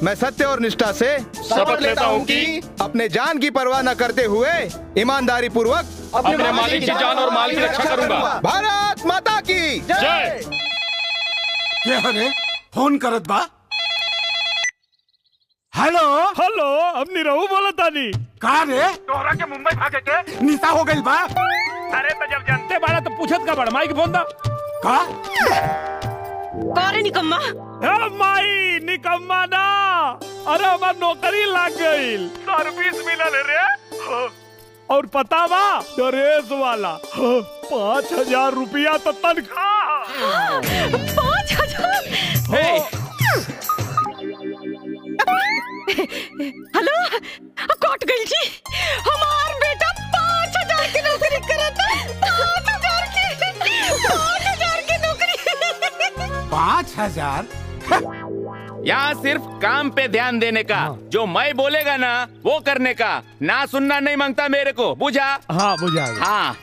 मैं सत्य और निष्ठा से शपथ लेता हूँ कि अपने जान की परवाह न करते हुए ईमानदारी पूर्वक अपने मालिक की जान और माल की रक्षा करूंगा। भारत माता की जय। अरे फोन करत बा। हेलो हेलो, अब निरहू बोला तानी। का रे तोहरा के मुंबई भागे के निशा हो गई बा। अरे तो जब जानते बाड़ा तो पूछत का बड़ माई के फोन दा का रे निकम्मा। हे माई निकम्मा ना, अरे हमार नौकरी लग गईल, सर्विस मिलल रे। और पता बा ड्रेस वाला 5,000 रुपया तो तनख्वाह। 5,000। हेलो, कट गई जी। हमार बेटा 5,000 की नौकरी करता। 5,000 की नौकरी। 5,000? यहाँ सिर्फ काम पे ध्यान देने का, जो मैं बोलेगा ना वो करने का, ना सुनना नहीं मांगता मेरे को, बुझा? हाँ बुझा। हाँ।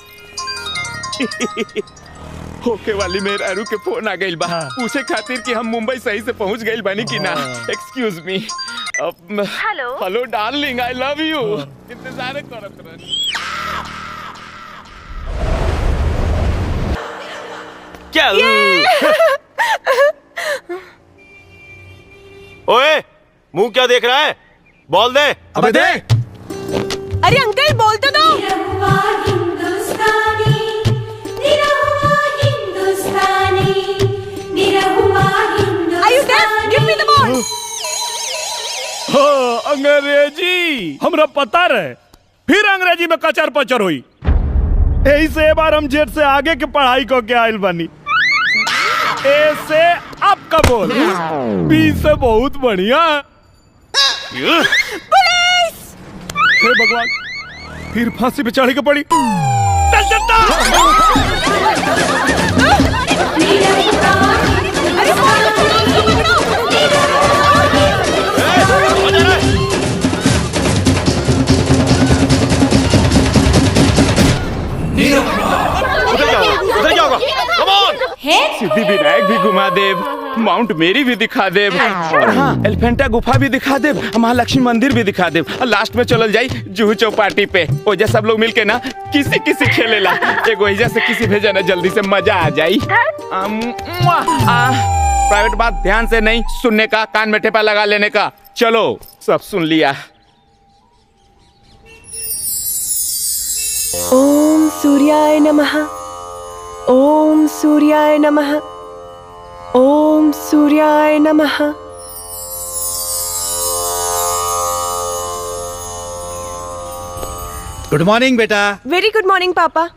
होके वाली मेरे अरु के फोन आ गई बा, पूछे खातिर कि हम मुंबई सही से पहुंच गई बानी कि ना। Excuse me. Hello. Hello darling, I love you. इंतजार करत रही। क्या? ओए, मुंह क्या देख रहा है? बोल दे। अबे दे। अरे अंकल बोल तो दो। अंग्रेजी हमरा पता रहे, फिर अंग्रेजी में कचर पचर हुई। यही से बार हम जेट से आगे के पढ़ाई को क्या आइल बनी। ए से आपका बोल, बी से बहुत बढ़िया। पुलिस! हे भगवान, फिर फांसी पे चढ़ी के पड़ी। चल चलता। उधर क्या होगा? Come on! सिद्धि विनायक भी घुमा देव, माउंट मेरी भी दिखा देव, और हाँ एलिफेंटा गुफा भी दिखा देव, महालक्ष्मी मंदिर भी दिखा देव, और लास्ट में चलल जाई जुहू चौपाटी पे। ओजा सब लोग मिलके ना किसी किसी खेलेला, एगो एजा से किसी भेजा ना, जल्दी से मजा आ जाई। प्राइवेट बात ध्यान से नहीं सुनने का, कान में टेपा लगा लेने का। चलो सब सुन लिया। ओम सूर्याय नमः। ओम सूर्याय नमः। ओम सूर्याय नमः। गुड मॉर्निंग बेटा। वेरी गुड मॉर्निंग पापा।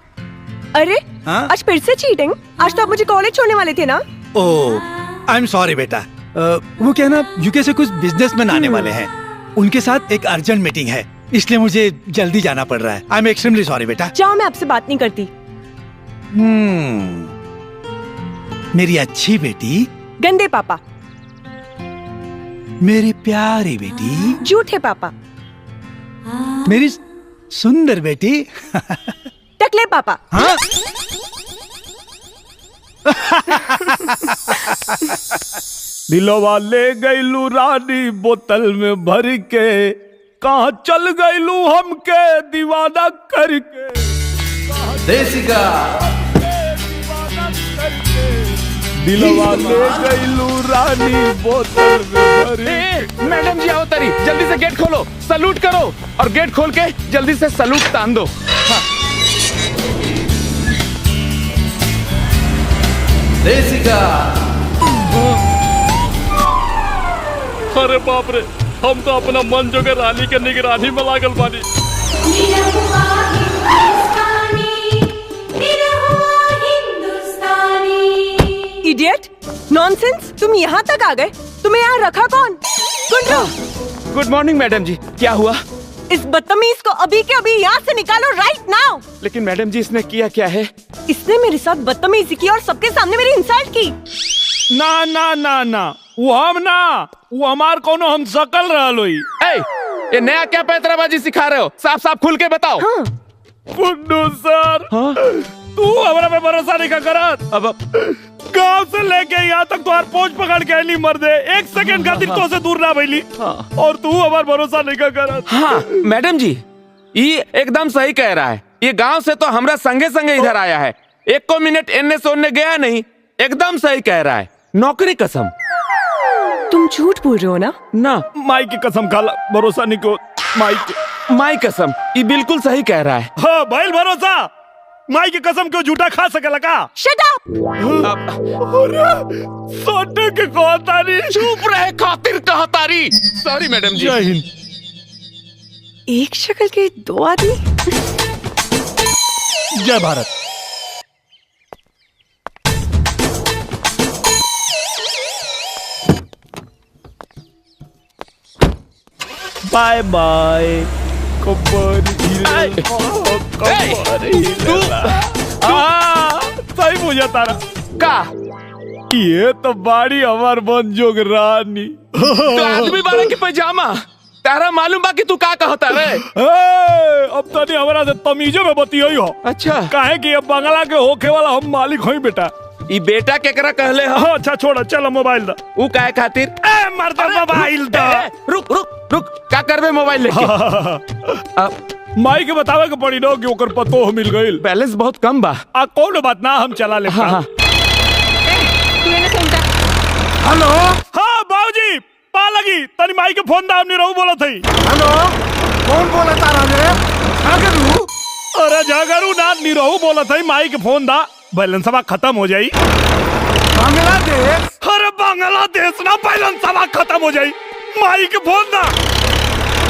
अरे हाँ? आज फिर से चीटिंग? आज तो आप मुझे कॉलेज छोड़ने वाले थे ना? ओह, आई एम सॉरी बेटा। वो क्या ना, यूके से कुछ बिजनेसमैन आने वाले हैं, उनके साथ एक अर्जेंट मीटिंग है, इसलिए मुझे जल्दी जाना पड़ रहा है। आई एम एक्सट्रीमली सॉरी बेटा। जाओ, मैं आपसे बात नहीं करती। मेरी अच्छी बेटी। गंदे पापा। मेरी प्यारी बेटी। झूठे पापा। मेरी सुंदर बेटी। टकले पापा। हाँ? दिलवा ले गईलू रानी बोतल में भर के, कहाँ चल गईलू हमके दीवाना करके। देसिका। दिलवा ले गईलू रानी बोतल में भर के। मैडम जी आओ तारी, जल्दी से गेट खोलो, सलूट करो, और गेट खोल के जल्दी से सलूट तान दो। हाँ। देसिका। अरे बाप रे, हम तो अपना मन जोगे रानी के निगरानी में लागल बानी। इडियट, नॉनसेंस, तुम यहाँ तक आ गए? तुम्हें यहाँ रखा कौन? गुंडो। गुड मॉर्निंग मैडम जी, क्या हुआ? इस बदतमीज को अभी के अभी यहाँ से निकालो, राइट नाउ। लेकिन मैडम जी इसने किया क्या है? इसने मेरे साथ बदतमीजी की और सबके सामने मेरी इंसल्ट की। ना ना ना ना, वो हम ना, वो हमार कोनो हम सकल रहल होई। ये नया क्या पैतराबाजी सिखा रहे हो? साफ साफ खुल के बताओ। हाँ। गुड्डू सर, तू हमरा पे भरोसा नहीं का करत। अब गांव से लेके यहाँ तक तो पोंछ पकड़ के नहीं मर दे, एक सेकंड खातिर तो से दूर ना भइली। और तू हमार भरोसा नहीं कर। हाँ मैडम जी, ये एकदम सही कह रहा है। ये गांव से तो हमरा संगे संगे इधर आया है, एक को मिनट एन्ने सोने गया नहीं। एकदम सही कह रहा है, नौकरी कसम। तुम झूठ बोल रहे हो ना? ना, माई की कसम खाला, भरोसा नहीं को। माई कसम, ये बिल्कुल सही कह रहा है। हाँ भाई भरोसा, माई की कसम क्यों झूठा खा सकेला का? Shut up! सोटे के कहतारी। चुप रहे खातिर कहतारी। सॉरी मैडम जी। जय हिंद। एक शक्ल के दो आदमी। जय भारत। By by. सही पूछा तारा का ये तो बाड़ी हमार बन जोग रानी। तो आदमी बारा के पैजामा तारा मालूम बा कि तू का कहता रे? अब तनी हमारा से तमीजो में बतियोई हो। अच्छा, काहे कि अब बंगला के होखे वाला हम मालिक होई बेटा। ई बेटा केकरा कहले हो? अच्छा छोड़, चलो मोबाइल दा। ऊ काहे खातिर? मर्द मोबाइल दा। रुक रुक रुक, का करबे मोबाइल लेके? माई के बतावे के पड़ी ना कि ओकर पतो हो मिल गइल। बैलेंस बहुत कम बा। कौन बात ना, हम चला ले। हाँ। हेलो। हाँ बाबूजी, पा लगी तनी माई के फोन दा, हमने रहू बोला थई। हेलो, कौन बोला तारा रे? झागरू? अरे झागरू ना, निरहू बोला थई। माई के फोन दा, बैलेंस सब खत्म हो जाई। बांग्लादेश? अरे बांग्लादेश ना, बैलेंस सब खत्म हो जाई। माई के फोन दा।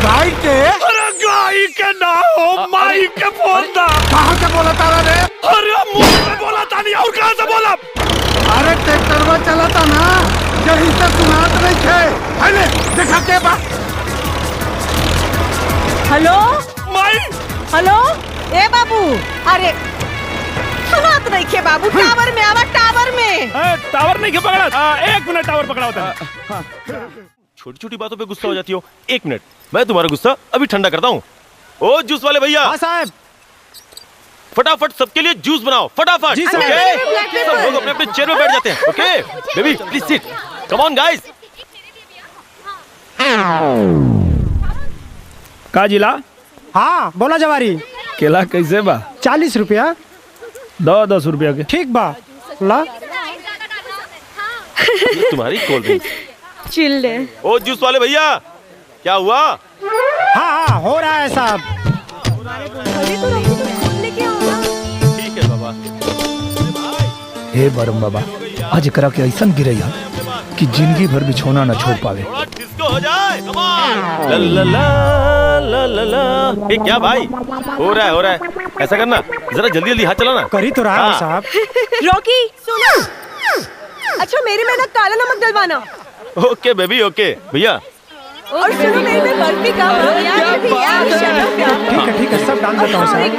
गाय के? अरे गाय के ना हो, माई के फोन दा। कहाँ से बोला तारा रे? अरे मुंह से बोला था नहीं, और कहाँ से बोला? अरे ट्रैक्टर में चला था ना, यही से सुनात नहीं थे। अरे देखा के बा? हेलो माई। हेलो, ए बाबू, अरे सुनात नहीं खे बाबू। टावर में आवा, टावर में। टावर नहीं के पकड़ा। एक मिनट, टावर पकड़ा होता है। छोटी छोटी बातों पे गुस्सा हो जाती हो। एक मिनट, मैं तुम्हारा गुस्सा अभी ठंडा करता हूँ। ओ जूस वाले भैया। हाँ साहब। फटाफट सबके लिए जूस बनाओ, फटाफट। जी सर। ओके? सब लोग अपने अपने चेयर में बैठ जाते हैं। Okay baby, please sit. Come on guys. का जिला? हाँ बोला जवारी। केला कैसे बा? 40 रुपया। 10 रुपया के। ठीक बा ला। ये तुम्हारी कोल्ड ड्रिंक। चिल दे। ओ जूस वाले भैया, क्या हुआ? हाँ हाँ हो रहा है साहब। ठीक है बाबा। हे बरम बाबा, आज करा के ऐसा गिरैया कि जिंदगी भर बिछोना न छोड़ पावे। थोड़ा डिस्को हो जाए। Come on. ला ला ला ला ला। ए क्या भाई हो रहा है? ऐसा करना, जरा जल्दी जल्दी हाथ चलाना। करी तो रहा है हाँ। साहब। रॉकी सुनो। अच्छा मेरे में ना काला नमक डलवाना। ओके बेबी, ओके भैया। और सुनो मेरे में बर्फी का। ठीक है सब डाल देता हूँ साहब।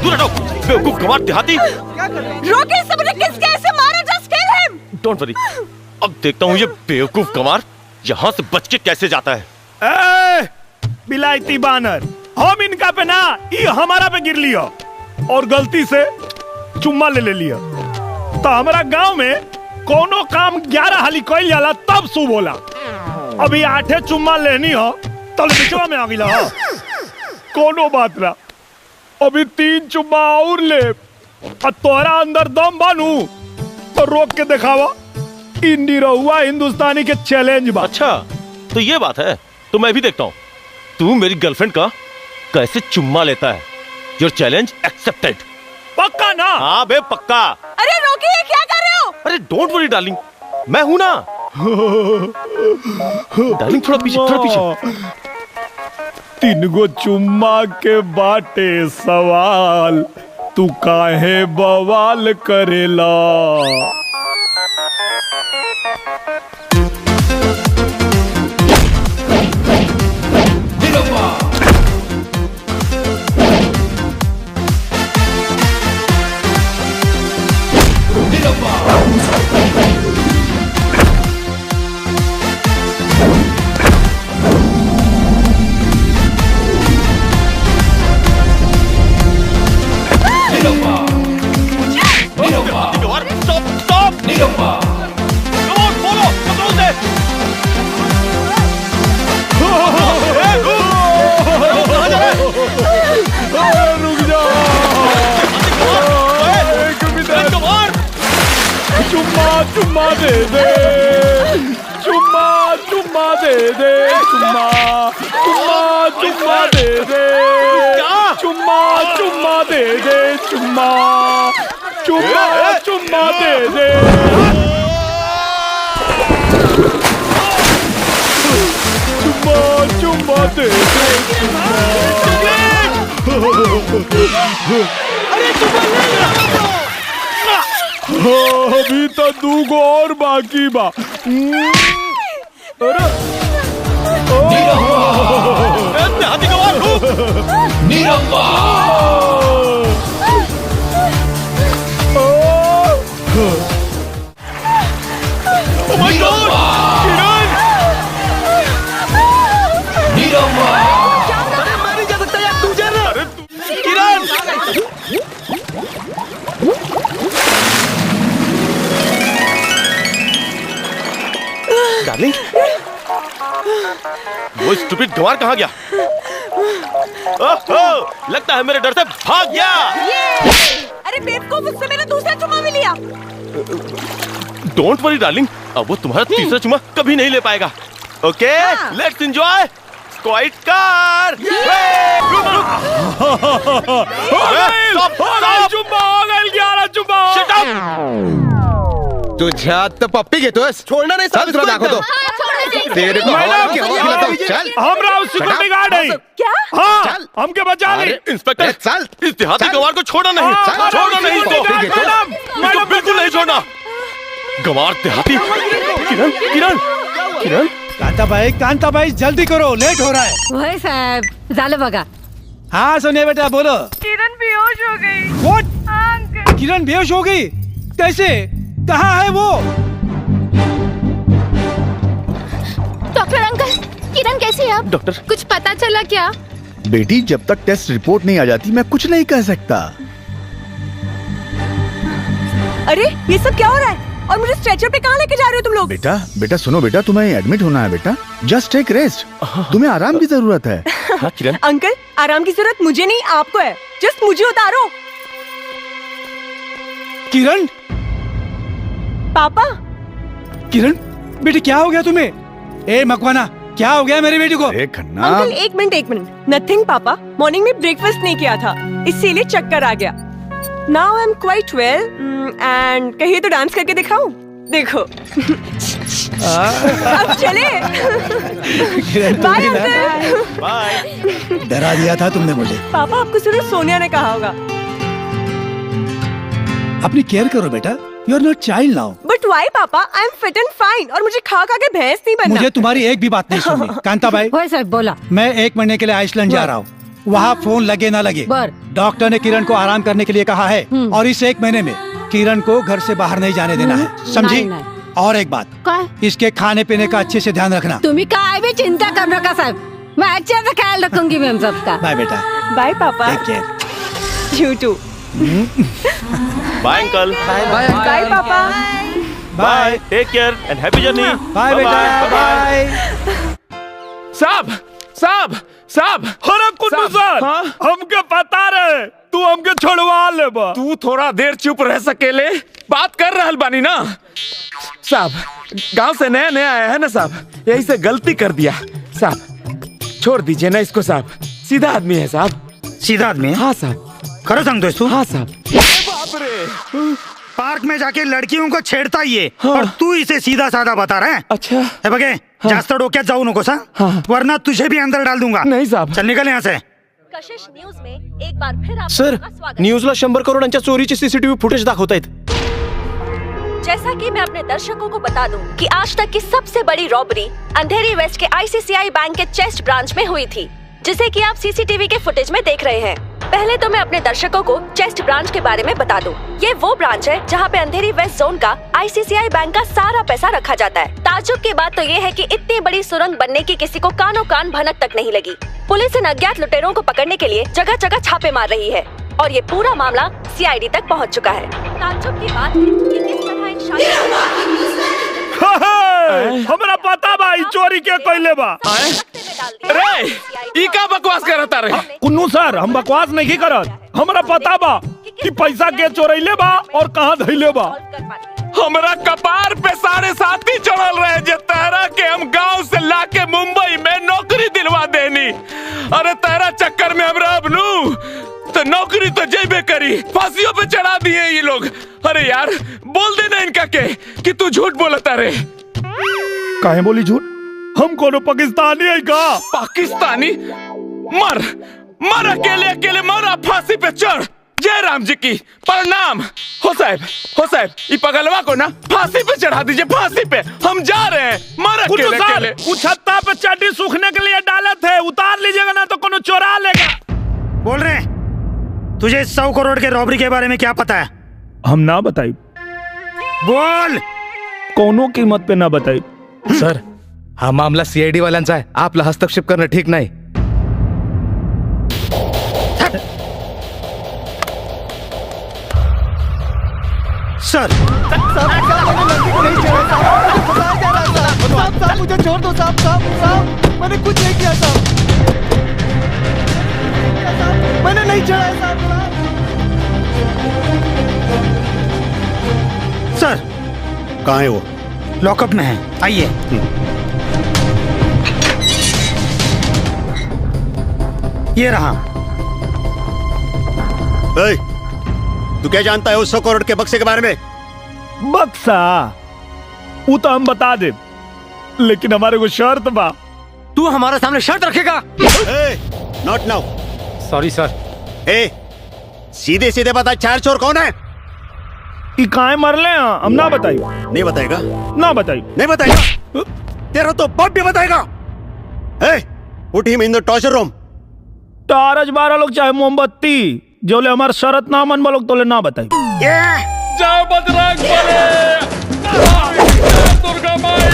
दूर हटो बेवकूफ गंवार देहाती। रॉकी सबने किसके ऐसे मारा? Just kill him. Don't worry, अब देखता हूँ ये बेवकूफ गंवार यहाँ से बच के कैसे जाता है। बिलायती बानर, हम इनका पे ना, ये हमारा पे गिर लिया और गलती से चुम्मा ले लिया। तो हमारा गांव में कोनो काम 11 हाली कइल जाला तब शुभ होला। अभी 8 चुम्मा लेनी हो तो बिचवा में आ गिला हो। कोनो बात ना, अभी 3 चुम्मा और ले। और तोहरा अंदर दम बानू तो रोक के दिखावा। इंडी रहुआ हिंदुस्तानी के चैलेंज बा। अच्छा तो ये बात है, तो मैं भी देखता हूँ तू मेरी गर्लफ्रेंड का कैसे चुम्मा लेता है। Your challenge accepted. पक्का ना? हाँ बे पक्का। अरे रॉकी ये क्या कर रहे हो? अरे डोंट वरी डार्लिंग, मैं हूं ना। डार्लिंग थोड़ा पीछे, थोड़ा पीछे। 3 गो चुम्मा के बाटे सवाल, तू काहे बवाल करेला? चुम्मा दे दे, चुम्मा चुम्मा दे दे, चुम्मा चुम्मा चुम्मा दे दे, चुम्मा चुम्मा दे दे, चुम्मा चुम्मा चुम्मा दे दे, चुम्मा चुम्मा दे दे, अभी तो 2 और बाकी बा। हाथी गवार डार्लिंग, वो स्टूपिड गवार कहाँ गया? ओहो, लगता है मेरे डर से भाग गया। अरे बेवकूफ, उससे मैंने दूसरा चुम्मा भी लिया। डोंट वरी डार्लिंग, अब वो तुम्हारा तीसरा चुम्मा कभी नहीं ले पाएगा। ओके, लेट्स एंजॉय स्क्वाड कार। चुम्मा हो गई, 11 चुम्मा। तुझ्या तो पप्पी घेतोस? छोड़ना नहीं, चल तुला दाखवतो तेरे को हवा की हवा खिलाता हूं। चल हमरा सिक्योरिटी गार्ड है। क्या? हाँ, चल। हमके बचा ली। इंस्पेक्टर, चल इस देहाती गवार को छोड़ना नहीं, छोड़ना नहीं इसको, इसको बिल्कुल नहीं छोड़ना। गवार देहाती। किरण, किरण, किरण। कांता भाई जल्दी करो, लेट हो रहा है। वही साहब, झालं बघा। हाँ सोनिया बेटा बोलो। किरण बेहोश हो गई। What? किरण बेहोश हो गई? कैसे? कहाँ है वो? डॉक्टर अंकल, किरण कैसी है अब? डॉक्टर, कुछ पता चला क्या? बेटी जब तक टेस्ट रिपोर्ट नहीं आ जाती मैं कुछ नहीं कह सकता। अरे ये सब क्या हो रहा है? और मुझे स्ट्रेचर पे कहाँ लेके जा रहे हो तुम लोग? बेटा सुनो बेटा, तुम्हें एडमिट होना है बेटा। जस्ट टेक रेस्ट, तुम्हें आराम की जरूरत है। हाँ किरण। अंकल, आराम की जरूरत मुझे नहीं आपको है। जस्ट मुझे उतारो। किरण, पापा। किरण बेटी क्या हो गया तुम्हें? ए मकवाना, क्या हो गया मेरी बेटी को? खन्ना अंकल एक मिनट। नथिंग पापा, मॉर्निंग में ब्रेकफास्ट नहीं किया था, इसीलिए चक्कर आ गया। Now I am quite well and कहिए तो डांस करके दिखाऊं? देखो। अब चले। Bye uncle. बाय। डरा दिया था तुमने मुझे। पापा आपको सिर्फ सोनिया ने कहा होगा। अपनी केयर करो बेटा, you are not child now. But why papa? I am fit and fine और मुझे खा खा के भैंस नहीं बनना। मुझे तुम्हारी एक भी बात नहीं सुननी। कांता भाई, होय साहेब बोला। मैं 1 महीने के लिए आइसलैंड जा रहा हूँ। वहाँ फोन लगे ना लगे, डॉक्टर ने किरण को आराम करने के लिए कहा है और इस 1 महीने में किरण को घर से बाहर नहीं जाने देना है, समझी? और एक बात, इसके खाने पीने का अच्छे से ध्यान रखना। तुम्ही काय भी चिंता कर नका साहेब, मैं अच्छे से ख्याल रखूंगी मैम सबका। बाय बेटा। Bye papa. Take care. You too. Bye uncle. Bye papa. Bye, take care and happy journey. Bye बेटा, बाय। साहब। अरे कुन्नू सर, हमके पता रहे तू हमके छोड़वा ले बा। तू थोड़ा देर चुप रह सकेले, बात कर रहल बानी ना। साहब, गांव से नया आया है ना साहब, यही से गलती कर दिया साहब। छोड़ दीजिए ना इसको साहब, सीधा आदमी है साहब। सीधा आदमी? हाँ साहब। खरो सांगतोय तू? हाँ साहब। पार्क में जाके लड़कियों को छेड़ता ही है और तू इसे सीधा साधा बता रहा है। अच्छा हे बघे, जास्त डोक्यात जाऊ नको सा, वरना तुझे भी अंदर डाल दूंगा। नहीं साहब। चल निकल यहाँ से। कशिश न्यूज में एक बार फिर आपका सर, स्वागत। न्यूजला 100 करोडांच्या चोरीचे सीसीटीव्ही फुटेज दाखवतायत। जैसा कि मैं अपने दर्शकों को बता दूं कि आज तक की सबसे बड़ी रॉबरी अंधेरी वेस्ट के आईसीआईसीआई बैंक के चेस्ट ब्रांच में हुई थी, जिसे कि आप सीसीटीवी के फुटेज में देख रहे हैं। पहले तो मैं अपने दर्शकों को चेस्ट ब्रांच के बारे में बता दूं। ये वो ब्रांच है जहां पे अंधेरी वेस्ट जोन का आईसीआईसीआई बैंक का सारा पैसा रखा जाता है। ताज्जुब की बात तो ये है कि इतनी बड़ी सुरंग बनने की किसी को कानो कान भनक तक नहीं लगी। पुलिस इन अज्ञात लुटेरों को पकड़ने के लिए जगह जगह छापे मार रही है और ये पूरा मामला सीआईडी तक पहुंच चुका है। ताज्जुब की बात है कि किस तरह इन हमरा पता बा ई चोरी के कइले बा। रे, ई का बकवास करता रहे? कुन्नू सर, हम बकवास नहीं करत, हमरा पता बा कि पैसा के चोरैले बा और कहां धइले बा। हमरा कपार पे 7.5 चढ़ल रहे जे तेरा के हम गांव से लाके मुंबई में नौकरी दिलवा देनी। अरे तेरा चक्कर में हमरा अब नू तो नौकरी तो जेबे करी, फांसियों पे चढ़ा दिए ये लोग। अरे यार बोल देना इनका के कि तू झूठ बोलता रे। काहे बोली झूठ? हम कोनो पाकिस्तानी है का? पाकिस्तानी? मर मर, अकेले अकेले मर, फांसी पे चढ़। जय राम जी की प्रणाम। हो साहब ये पगलवा को ना फांसी पे चढ़ा दीजिए, फांसी पे। हम जा रहे हैं, मर अकेले अकेले। छत्ता पे चड्डी सूखने के लिए डाले थे, उतार लीजिएगा ना तो कोनो चोरा लेगा। बोल रहे तुझे 100 करोड़ के रॉबरी के बारे में क्या पता है? हम ना बताई। बोल। कोनो कीमत पे ना बताई। सर हा मामला सीआयडी वाल्यांचा आहे, आपला हस्तक्षेप करणं ठीक नाही। सर मुझे छोड़ दो साहब, मैंने कुछ नहीं किया साहब, मैंने नहीं चढ़ाया साहब। सर कहाँ है वो? लॉकअप में है, आइए। ये रहा। तू क्या जानता है उस 100 करोड़ के बक्से के बारे में? बक्सा वो तो हम बता दे, लेकिन हमारे को शर्त बा। तू हमारे सामने शर्त रखेगा? Not now. सॉरी सर। सीधे सीधे बता, चार चोर कौन है? काहे मर ले? हम ना बताई। नहीं बताएगा? ना बताई। नहीं बताएगा? तेरा तो बाप भी बताएगा। पुट him in the torture room. टारज 12 लोग चाहे मोमबत्ती, जो ले हमार शरत ना मन लोग तो ले ना बताई। जाओ बजरंग बली, दुर्गा माई,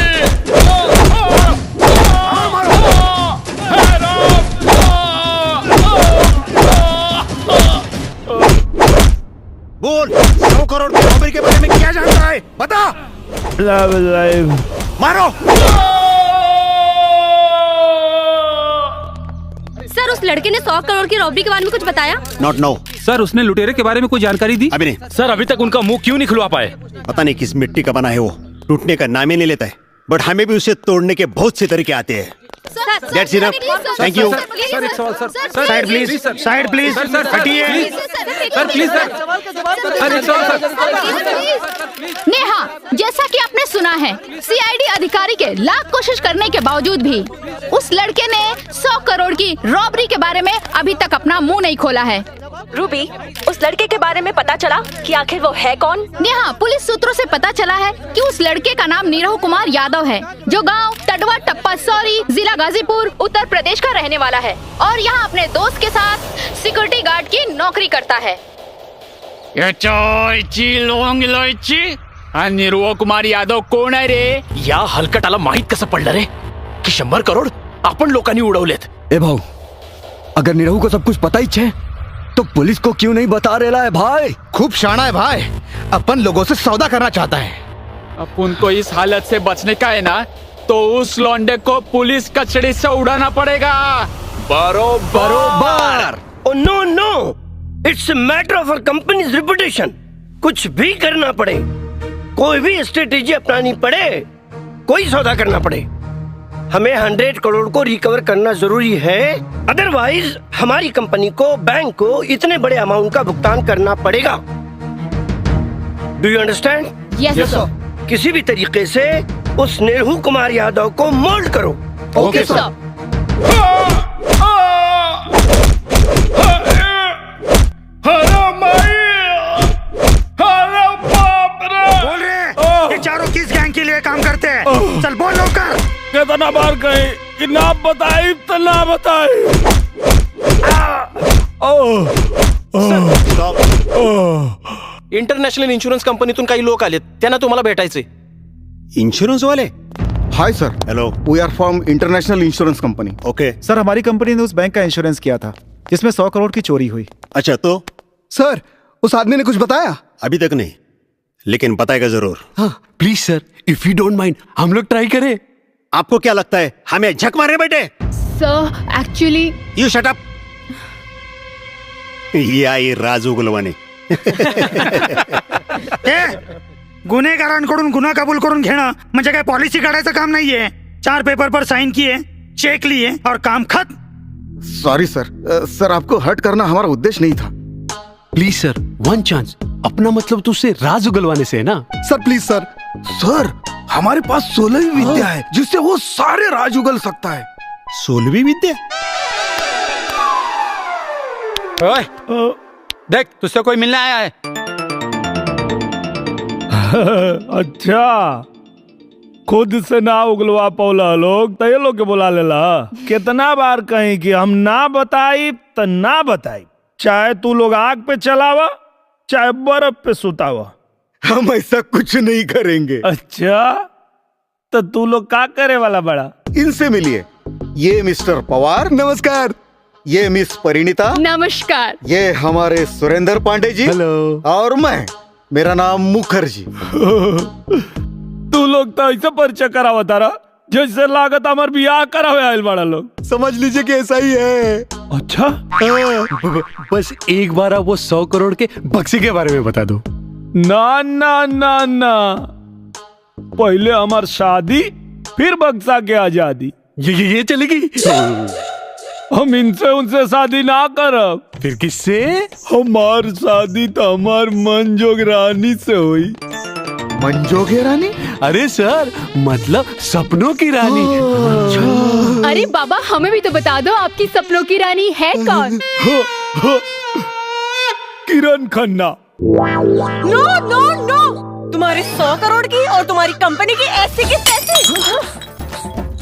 बोल, 100 करोड़ की रॉबरी के बारे में क्या जानता है? बता। मारो। सर उस लड़के ने 100 करोड़ की रॉबरी के बारे में कुछ बताया? Not know. सर उसने लुटेरे के बारे में कोई जानकारी दी? अभी नहीं सर, अभी तक उनका मुंह क्यों नहीं खुलवा पाए? पता नहीं किस मिट्टी का बना है वो, टूटने का नाम ही नहीं लेता है। बट हमें भी उसे तोड़ने के बहुत से तरीके आते हैं। That's enough. Thank you. Sir एक सवाल sir. Side please, side please, हटिए। सर प्लीज सर, एक सवाल सर। नेहा, जैसा कि आपने सुना है, सीआईडी अधिकारी के लाख कोशिश करने के बावजूद भी उस लड़के ने 100 करोड़ की रॉबरी के बारे में अभी तक अपना मुंह नहीं खोला है। रूबी, उस लड़के के बारे में पता चला कि आखिर वो है कौन? नेहा, पुलिस सूत्रों से पता चला है कि उस लड़के का नाम नीरव कुमार यादव है, जो गांव टडवा टप्पा सौरी, जिला गाजीपुर, उत्तर प्रदेश का रहने वाला है और यहाँ अपने दोस्त के साथ सिक्योरिटी गार्ड की नौकरी करता है। नीरव कुमार यादव कोण आहे रे? या हलकटाला माहित कसं पडलं रे की 100 करोड आपण लोकांनी उडवलेत? ए भाऊ, अगर नीरव को सब कुछ पता ही है तो पुलिस को क्यों नहीं बता रहा है भाई? खूब शाना है भाई, अपन लोगों से सौदा करना चाहता है। अपन को इस हालत से बचने का है ना, तो उस लौंडे को पुलिस कचड़ी से उड़ाना पड़ेगा। बरोबर। No no, it's matter of our company's reputation. कुछ भी करना पड़े, कोई भी स्ट्रेटेजी अपनानी पड़े, कोई सौदा करना पड़े, हमें 100 करोड़ को रिकवर करना जरूरी है। अदरवाइज हमारी कंपनी को बैंक को इतने बड़े अमाउंट का भुगतान करना पड़ेगा। Do you understand? यस सर। किसी भी तरीके से उस नीरव कुमार यादव को मोल्ड करो। ओके सर। बोल रहे ये चारों किस गैंग के लिए काम करते हैं? चल बोल लोकर। कितना बार कहे कि ना बताई तो ना बताई। इंटरनॅशनल इन्शुरन्स कंपनीतून काही लोक आलेत, त्यांना तुम्हाला भेटायचे। इंश्योरेंस वाले? Hi sir. Hello. We are from international insurance company. Okay sir, हमारी कंपनी ने उस बैंक का इंश्योरेंस किया था जिसमें 100 करोड़ की चोरी हुई। अच्छा, तो सर उस आदमी ने कुछ बताया? अभी तक नहीं, लेकिन बताएगा जरूर। हाँ please sir, if you don't mind हम लोग ट्राई करें। आपको क्या लगता है हमें झक मारे बेटे? सर एक्चुअली। You shut up. ये आई राजू गुलवानी। गुन्हेगारांकडून गुन्हा कबूल करून घेणं म्हणजे काय पॉलिसी काढायचं काम नाहीये. 4 पेपर पर साइन किए, चेक लिए और काम खत्म. सॉरी सर. सर आपको हर्ट करना हमारा उद्देश्य नहीं था. Please sir, one chance. अपना मतलब तो उससे राज उगलवाने से है ना. सर प्लीज सर. सर हमारे पास 16वीं विद्या है जिससे वो सारे राज उगल सकता है. 16वीं विद्या? ओए, देख तुझसे कोई मिलने आया है. अच्छा, खुद से ना उगलवा पौला लोग तो ये लोग के बुला लेला. कितना बार कहीं कि हम ना बताई तो ना बताई, चाहे तू लोग आग पे चलावा चाहे बर्फ पे सुतावा. हम ऐसा कुछ नहीं करेंगे. अच्छा, तो तू लोग क्या करे वाला बड़ा? इनसे मिलिए. ये मिस्टर पवार. नमस्कार. ये मिस परिणीता. नमस्कार. ये हमारे सुरेंद्र पांडे जी. हेलो. और मैं, मेरा नाम मुखर्जी. तू लोग तो ऐसा परिचय करावा तारा जैसे लागत हमार बियाह करावे आयल बड़ा लोग. समझ लीजिए कि ऐसा ही है. अच्छा, बस एक बार आप वो 100 करोड़ के बक्से के बारे में बता दो. ना ना ना ना, पहले हमार शादी फिर बक्सा के आजादी. ये चलेगी. हम इनसे उनसे शादी ना करब. फिर किससे? हमार शादी तो हमार मंजोग रानी से हुई. मंजोगे रानी? अरे सर, मतलब सपनों की रानी. अरे बाबा, हमें भी तो बता दो आपकी सपनों की रानी है कौन? किरण खन्ना. नो नो नो, तुम्हारे 100 करोड़ की और तुम्हारी कंपनी की ऐसी की तैसी.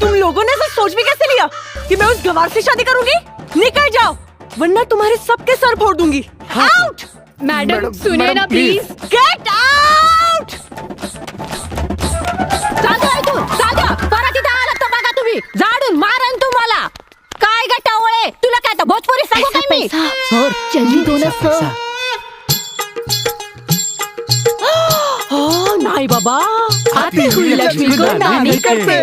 तुम लोगों ने ऐसा सोच भी कैसे लिया कि मैं उस गवार से शादी करूंगी? निकल जाओ वरना तुम्हारे सबके सर फोड़ दूंगी. आउट. मैडम सुनिए ना प्लीज. Get out. तुम्ही झाडून मारन तुम्हाला. काय गटावळे, तुला काय भोजपुरी सांगू काय मी? सर जल्दी दो ना सर. नाही बाबा, आती हुई लक्ष्मी को ना नहीं करते.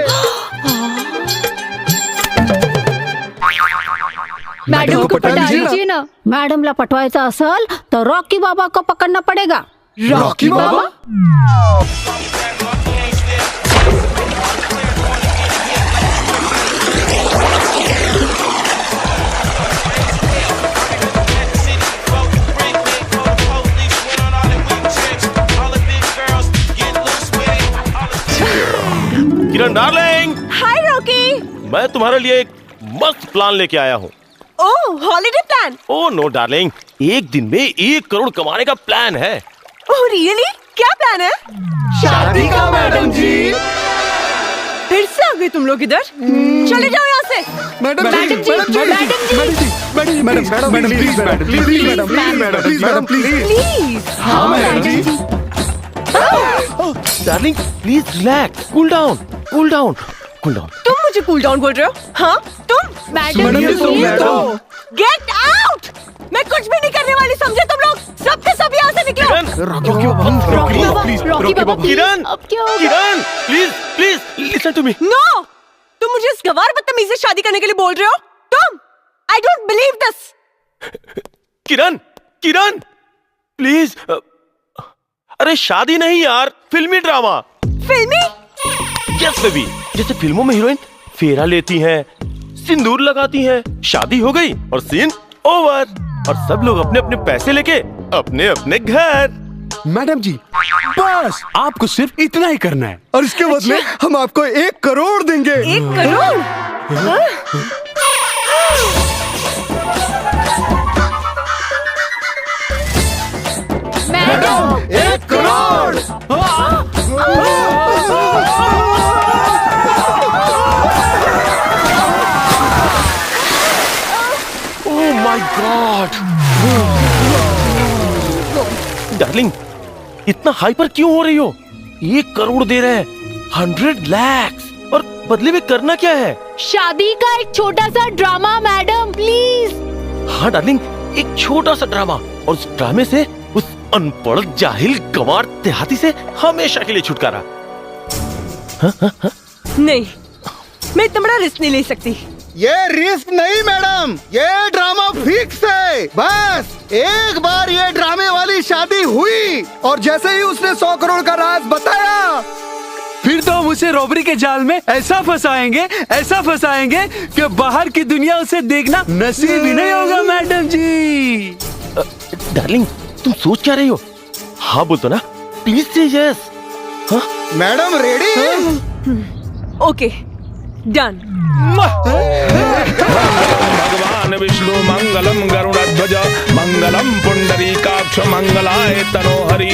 मैडम को पटा दीजिए ना. मैडम ला पटवायचा असल तर रॉकी बाबा को पकड़ना पड़ेगा. रॉकी बाबा? किरण डार्लिंग. हाय रॉकी. मैं तुम्हारे लिए एक मस्त प्लान लेके आया हूँ. ओह, holiday plan. Oh no darling, एक दिन में 1 करोड़ कमाने का प्लान है. Oh really? क्या प्लान है? शादी का मैडम जी. फिर से आ गए तुम लोग इधर. चले जाओ यहाँ से. मैडम मैडम जी, मैडम प्लीज. हाँ मैडम जी. Darling please relax, cool down, cool down, cool down. तुम मुझे कूल डाउन बोल रहे हो? हाँ तुम? मैडम जी सुनिए तो. Get out. मैं कुछ भी नहीं करने वाली, समझे तुम लोग? सबके सब यहाँ से निकलो. रॉकी बाबा किरण, अब क्या होगा? Kiran please please listen to me. No, तुम मुझे इस गवार बदतमीज से शादी करने के लिए बोल रहे हो? तुम? I don't believe this. Kiran, Kiran please. अरे शादी नहीं यार, फिल्मी ड्रामा. फिल्मी? यस बेबी, जैसे फिल्मों में हीरोइन फेरा लेती हैं, सिंदूर लगाती हैं, शादी हो गई और सीन ओवर, और सब लोग अपने अपने पैसे लेके अपने अपने घर. मैडम जी, बस आपको सिर्फ इतना ही करना है. और इसके बदले हम आपको 1 करोड़ देंगे. 1 crore? Madam 1 crore. Oh my God. Darling, इतना हाइपर क्यों हो रही हो? 1 करोड़ दे रहे हैं, 100 लाख, और बदले में करना क्या है? शादी का एक छोटा सा ड्रामा मैडम प्लीज. हाँ डार्लिंग, एक छोटा सा ड्रामा, और उस ड्रामे से उस अनपढ़ जाहिल गंवार देहाती से हमेशा के लिए छुटकारा. नहीं, मैं इतना बड़ा रिस्क नहीं ले सकती. ये रिस्क नहीं मैडम, ये ड्रामा फिक्स है। बस एक बार ये ड्रामे वाली शादी हुई और जैसे ही उसने 100 करोड़ का राज बताया, फिर तो हम उसे रॉबरी के जाल में ऐसा फंसाएंगे कि बाहर की दुनिया उसे देखना नसीब ही नहीं होगा मैडम जी। डार्लिंग तुम सोच क्या रही हो? हाँ बोल दो ना, प्लीज से यस। हाँ मैडम रेडी? ओके डन। भगवान विष्णु मंगलम गरुड़ध्वज मंगलम पुंडरीकाक्ष मंगलाय तनोहरि।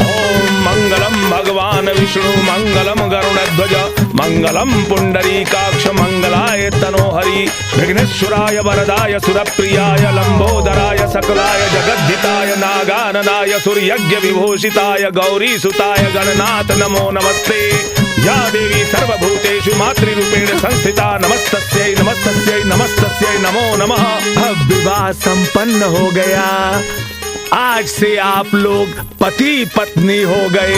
ओम मंगलम भगवान विष्णु मंगलम गरुड़ध्वज मंगलम पुंडरीकाक्ष मंगलाय तनोहरि। विघ्नेश्वराय वरदाय सुरप्रियाय लंबोदराय सकलाय जगद्धिताय नागाननाय सूर्यज्ञ विभूषिताय गौरी सुताय गणनाथ नमो नमस्ते। या देवी सर्वभूतेषु मातृरूपेण संस्थिता नमस्तस्यै नमस्तस्यै नमस्तस्यै नमो नमः। अब विवाह संपन्न हो गया, आज से आप लोग पति पत्नी हो गए।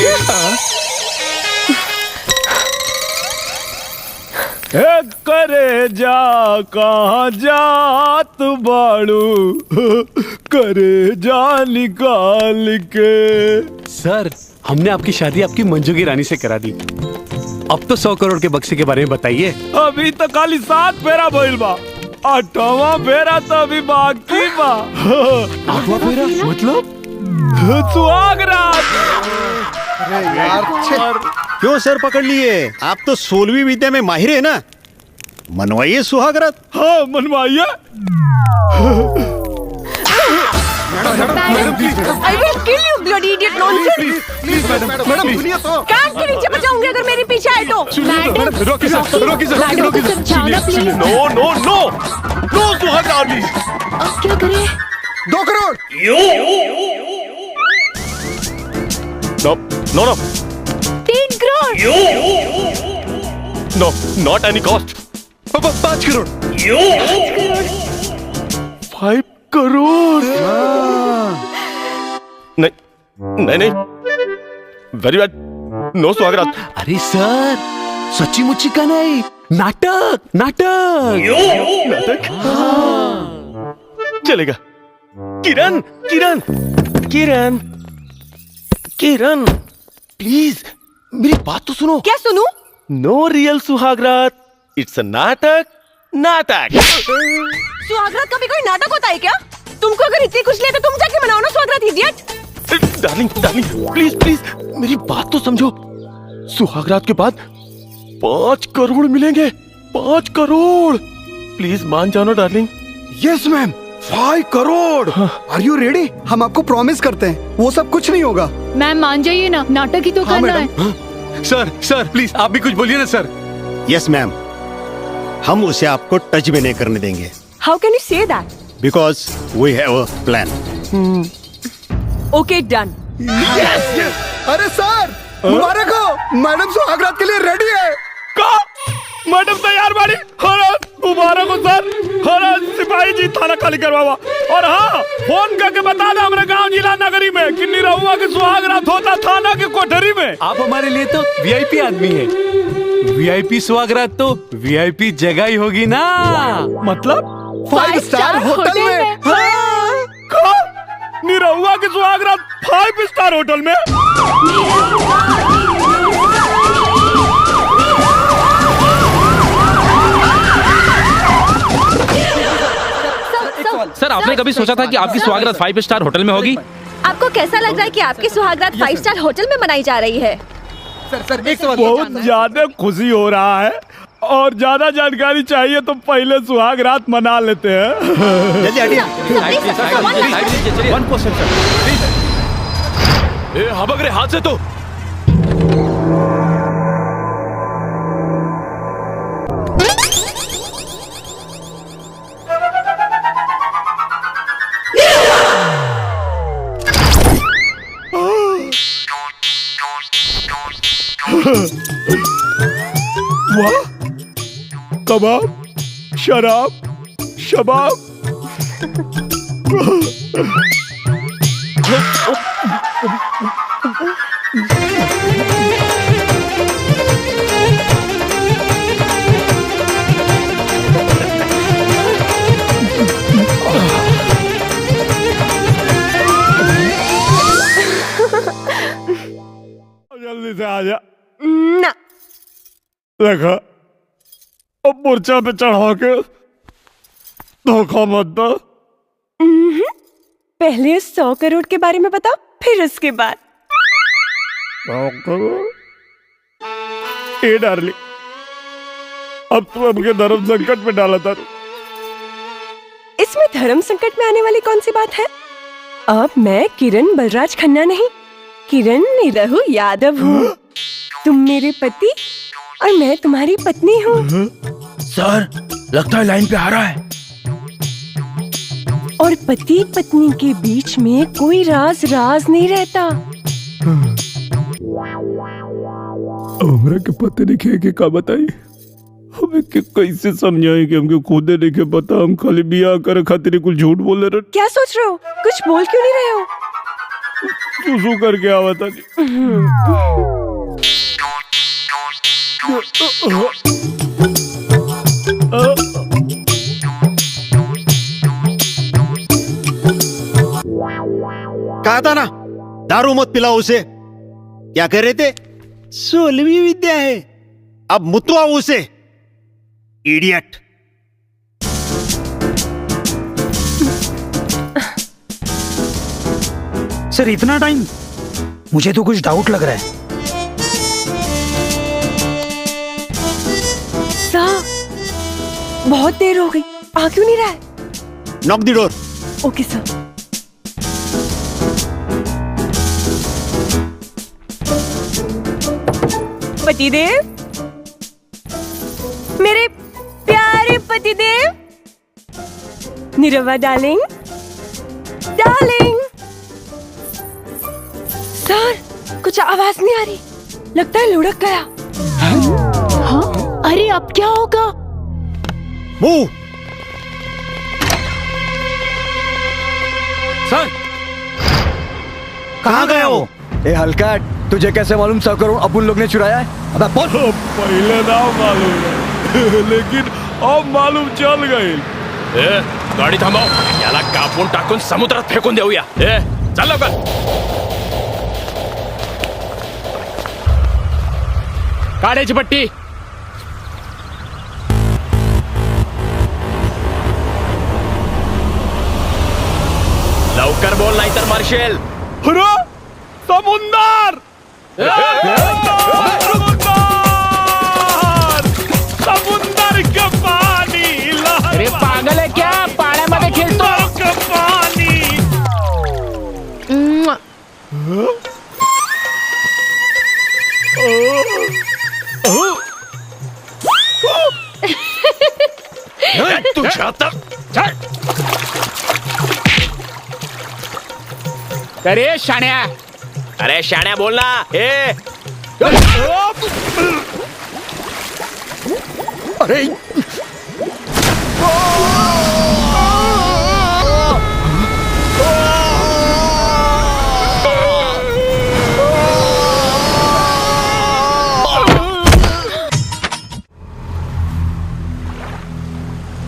करे जा कहाँ जात बाड़ू, करे जा निकाल के। सर हमने आपकी शादी आपकी मंजू की रानी से करा दी। अब तो 100 करोड़ के बक्से के बारे में बताइए। अभी तो खाली 7 फेरा भइल बा, 8वां फेरा तो अभी बाकी बा। 8वां फेरा मतलब? सुहाग रात। अरे यार क्यों सर पकड़ लिए? आप तो 16वीं विद्या में माहिर है ना, मनवाइए सुहाग रात। हाँ मनवाइए। I will kill you, bloody idiot nonsense. Madam सुनिए तो। कार के नीचे बचाऊंगी अगर मेरे पीछे आए तो। रोकी सर। नो नो नो नो सुहाग रात। अब क्या करें? 2 crore. No no no 3 crore. No not any cost. 5 crore. 5 crore. नहीं नहीं वेरी बैड, नो सुहाग रात। अरे सर सच्ची मुच्ची का नहीं, नाटक नाटक नाटक। चलेगा। किरण किरण किरण किरण प्लीज मेरी बात तो सुनो। क्या सुनूं? नो रियल सुहाग रात, इट्स अ नाटक। नाटक सुहागरात का भी कोई नाटक होता है क्या? तुमको अगर इतनी खुशी है तो तुम जाके मनाओ ना सुहागरात, idiot. Darling darling please please मेरी बात तो समझो। सुहाग रात के बाद 5 करोड़ मिलेंगे। 5 करोड़ प्लीज मान जाओ ना darling. Yes ma'am, 5 crore. Are you ready? हम आपको प्रॉमिस करते हैं वो सब कुछ नहीं होगा। मैम मान जाइए ना, नाटक ही तो करना है। सर प्लीज आप भी कुछ बोलिए ना सर। यस मैम, हम उसे आपको टच भी नहीं करने देंगे। How can you say that? Because we have a plan. Okay, done. अरे सर मुबारक हो, मैडम सुहागरात के लिए रेडी है। मैडम तैयार बाड़ी। मुबारक हो सर। सिपाही जी थाना खाली करवावा। और हाँ फोन करके बता दो हमारे गांव जिला नगरी में कि निरहुआ के सुहाग रात होता थाना के कोठरी में। आप हमारे लिए तो वीआईपी आदमी है। वीआईपी सुहाग रात तो वीआईपी जगह ही होगी ना। मतलब 5 स्टार होटल में। निरहुआ के सुहाग रात 5 स्टार होटल में। सर आपने कभी सोचा था कि आपकी सुहागरात 5 स्टार होटल में होगी? आपको कैसा लग रहा है कि आपकी सुहागरात 5 स्टार होटल में मनाई जा रही है? बहुत ज्यादा खुशी हो रहा है और ज्यादा जानकारी चाहिए तो पहले सुहाग रात मना लेते हैं। हबक रे हाथ से तो। वाह, कबाब, शराब, शबाब। देखा अब मोर्चा पे चढ़ा के धोखा मत दो। पहले 100 करोड़ के बारे में बताओ, फिर उसके बाद। ए डार्लिंग, अब तुम हमके धर्म संकट में डाला था। इसमें धर्म संकट में आने वाली कौन सी बात है? अब मैं किरण बलराज खन्ना नहीं, किरण निरहु यादव हूँ। तुम मेरे पति और मैं तुम्हारी पत्नी हूँ। सर, लगता है लाइन पे आ रहा है। और पति पत्नी के बीच में कोई राज नहीं रहता। हमरा के पते नहीं के का बताई, हमें के कैसे समझाए कि हमके खुद नहीं के पता, हम खाली बियाह करे खातिर कुछ झूठ बोले रहे। क्या सोच रहे हो? कुछ बोल क्यों नहीं रहे हो? सुसु करके आवता कहा था ना, दारू मत पिलाओ उसे। क्या कह रहे थे? 16वीं विद्या है, अब मुतवाओ उसे, इडियट। सर इतना टाइम? मुझे तो कुछ डाउट लग रहा है। सर बहुत देर हो गई, आ क्यों नहीं रहा है? नॉक द डोर। ओके सर। पतिदेव, मेरे प्यारे पतिदेव, निरवा डार्लिंग, डार्लिंग। सर कुछ आवाज नहीं आ रही, लगता है लुढ़क गया। हाँ? अरे अब क्या होगा? मूव। सर, कहाँ गए हो? ए हल्का, तुझे कैसे मालूम 100 करोड़ अपन लोग ने चुराया है? अबे बोल। पहले ना मालूम है, लेकिन अब मालूम चल गई। ए, गाडी थांबव, याला कापून टाकून समुद्रात फेकून देऊया। ए, चल लवकर। काढायची पट्टी। लवकर बोल नाहीतर मार्शल। समुंदर! समुंदर का पानी! अरे पागल है क्या? पाण्यामध्ये खेळतो का पानी! तुझ्या आता अरे शाण्या, अरे शाण्या बोल ना। ए अरे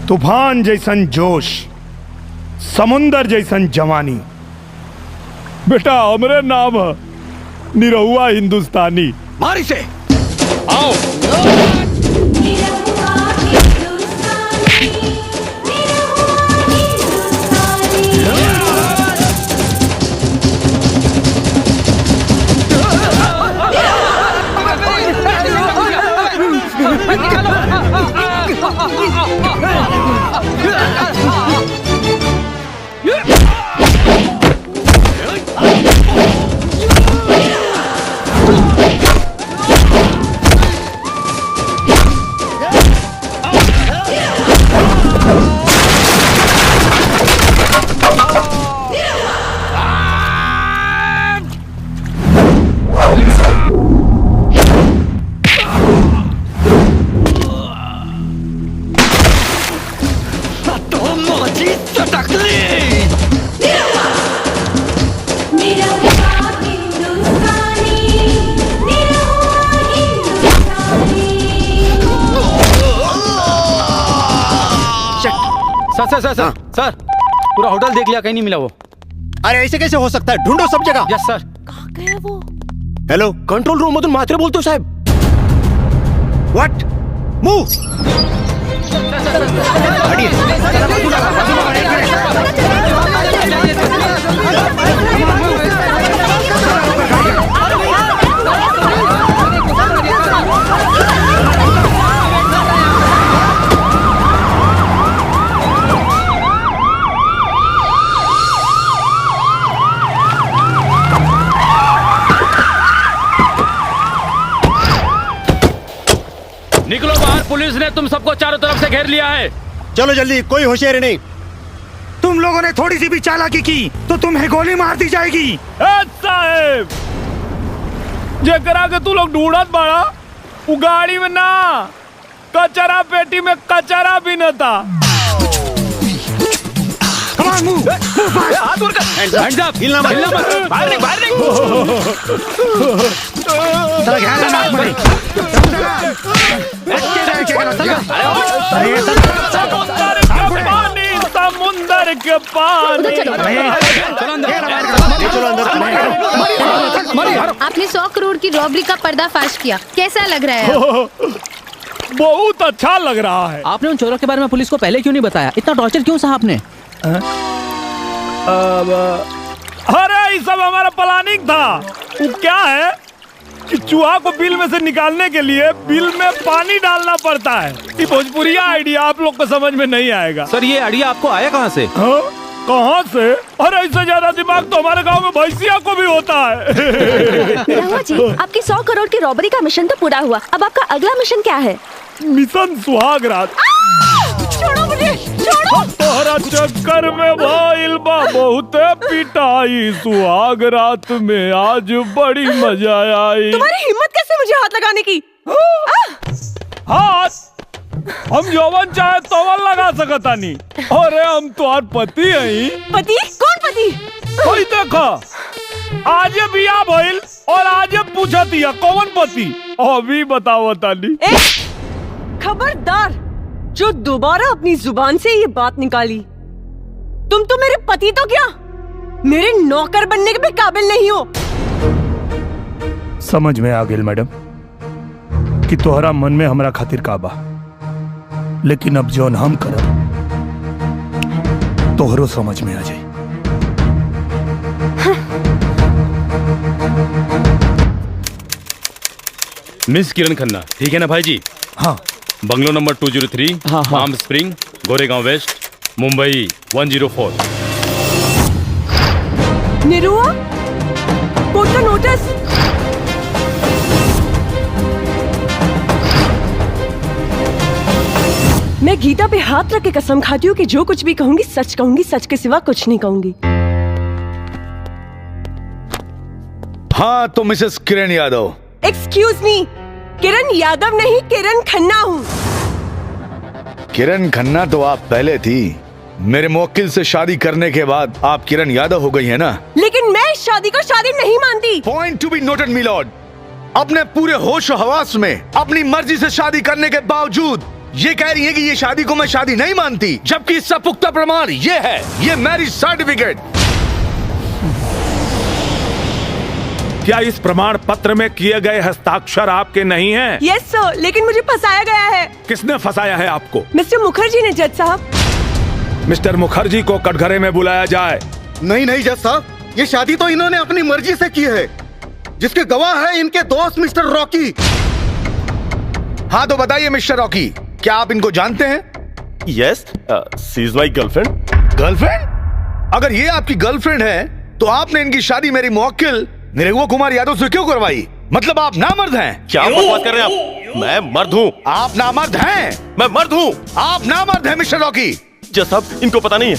तूफान जैसन जोश, समुंदर जैसन जवानी। बेटा हमरे नाम है निरहुआ हिंदुस्तानी। मारी से आओ। सर पूरा होटल देख लिया, कहीं नहीं मिला वो। अरे ऐसे कैसे हो सकता है? ढूंढो सब जगह। यस सर। कहाँ गया वो? हेलो, कंट्रोल रूम मधून मात्रे बोलतो साहेब। व्हाट? मूव! निकलो बाहर, पुलिस ने तुम सबको चारों तरफ से घेर लिया है। चलो जल्दी, कोई होशियारी नहीं। तुम लोगों ने थोड़ी सी भी चालाकी की तो तुम्हें गोली मार दी जाएगी। साहेब, जेकरा के तू लोग ढूंढत बाड़ा, उ गाड़ी में ना, कचरा पेटी में कचरा भी न था। हाथ दूर कर, हैंड्स अप, हिलना मत, बाहर नहीं, बाहर नहीं। समुंदर के पानी। आपने 100 करोड़ की रॉबरी का पर्दाफाश किया, कैसा लग रहा है? बहुत अच्छा लग रहा है। आपने उन चोरों के बारे में पुलिस को पहले क्यों नहीं बताया? इतना टॉर्चर क्यों सहा आपने? अरे ये सब हमारा प्लानिंग था। वो क्या है कि चूहा को बिल में से निकालने के लिए बिल में पानी डालना पड़ता है। ये भोजपुरिया आइडिया आप लोग को समझ में नहीं आएगा। सर ये आइडिया आपको आया कहाँ से? कहाँ से? अरे इससे ज्यादा दिमाग तो हमारे गांव में भैंसिया को भी होता है। निरहुआ जी, आपकी 100 करोड़ की रॉबरी का मिशन तो पूरा हुआ, अब आपका अगला मिशन क्या है? मिशन सुहाग रात। छोड़ो मुझे, छोड़ो। तोहरा चक्कर में भइल बा बहुते पिटाई, सुहाग रात में आज बड़ी मजा आई। तुम्हारी हिम्मत कैसे मुझे हाथ लगाने की? हाथ हम जौवन चाहे तोवन लगा सकता नहीं। अरे हम तुम्हार पति हैं। पति? कौन पति? कोई देखो, आज बिया भइल और आज पूछा दिया कौन पति, अभी बताओ तानी। खबरदार, जो दोबारा अपनी जुबान से ये बात निकाली, तुम तो मेरे पति तो क्या, मेरे नौकर बनने के भी काबिल नहीं हो। समझ में आ गेल मैडम कि तोहरा मन में हमरा खातिर काबा, लेकिन अब जौन हम करब तोहरो समझ में आ जाए। मिस किरण खन्ना, ठीक है ना भाई जी? हाँ। Bungalow number 203, palm spring, Goregaon west, Mumbai 104। Nirua, court का नोटिस। मैं गीता पे हाथ रख के कसम खाती हूँ कि जो कुछ भी कहूंगी सच कहूंगी, सच के सिवा कुछ नहीं कहूंगी। हाँ तो Mrs Kiran Yadav. Excuse me, Kiran Yadav नहीं, किरण खन्ना हूँ। किरण खन्ना तो आप पहले थी, मेरे मुवक्किल से शादी करने के बाद आप किरण यादव हो गई है ना? लेकिन मैं इस शादी को शादी नहीं मानती। Point to be noted milord. अपने पूरे होश और हवास में अपनी मर्जी से शादी करने के बावजूद ये कह रही है कि ये शादी को मैं शादी नहीं मानती, जबकि इसका पुख्ता प्रमाण ये है, ये मैरिज सर्टिफिकेट। क्या इस प्रमाण पत्र में किए गए हस्ताक्षर आपके नहीं हैं? यस सर, लेकिन मुझे फंसाया गया है। किसने फंसाया है आपको? मिस्टर मुखर्जी ने, जज साहब। मिस्टर मुखर्जी को कटघरे में बुलाया जाए। नहीं नहीं जज साहब, ये शादी तो इन्होंने अपनी मर्जी से की है, जिसके गवाह है इनके दोस्त मिस्टर रॉकी। हाँ तो बताइए मिस्टर रॉकी, क्या आप इनको जानते हैं? Yes, she is my girlfriend. Girlfriend? अगर ये आपकी गर्लफ्रेंड है तो आपने इनकी शादी मेरी मुवक्किल निरहुआ कुमार यादव से क्यों करवाई? मतलब आप नामर्द हैं? क्या बकवास कर रहे हैं आप? मैं मर्द हूँ। आप नामर्द हैं? मैं मर्द हूँ। आप नामर्द हैं मिस्टर रॉकी। जज साहब, इनको पता नहीं है,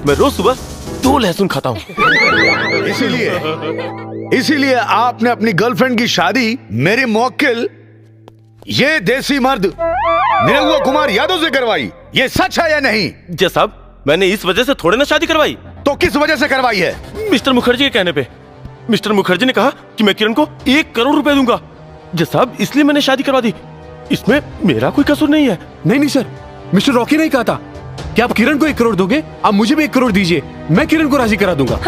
मैं रोज सुबह 2 लहसुन खाता हूँ। इसीलिए आपने अपनी गर्लफ्रेंड की शादी मेरे मुवक्किल ये देसी मर्द निरहुआ कुमार यादव से करवाई। ये सच है या नहीं? जज साहब, मैंने इस वजह से थोड़े ना शादी करवाई। तो किस वजह से करवाई है? मिस्टर मुखर्जी के कहने पे। मिस्टर मुखर्जी ने कहा कि मैं किरण को 1 करोड़ रुपए दूंगा। जज साहब, इसलिए मैंने शादी करवा दी। इसमें मेरा कोई कसूर नहीं है। नहीं सर, मिस्टर रॉकी ने कहा था कि आप किरण को 1 करोड़ दोगे, आप मुझे भी 1 करोड़ दीजिए, मैं किरण को राजी करा दूंगा।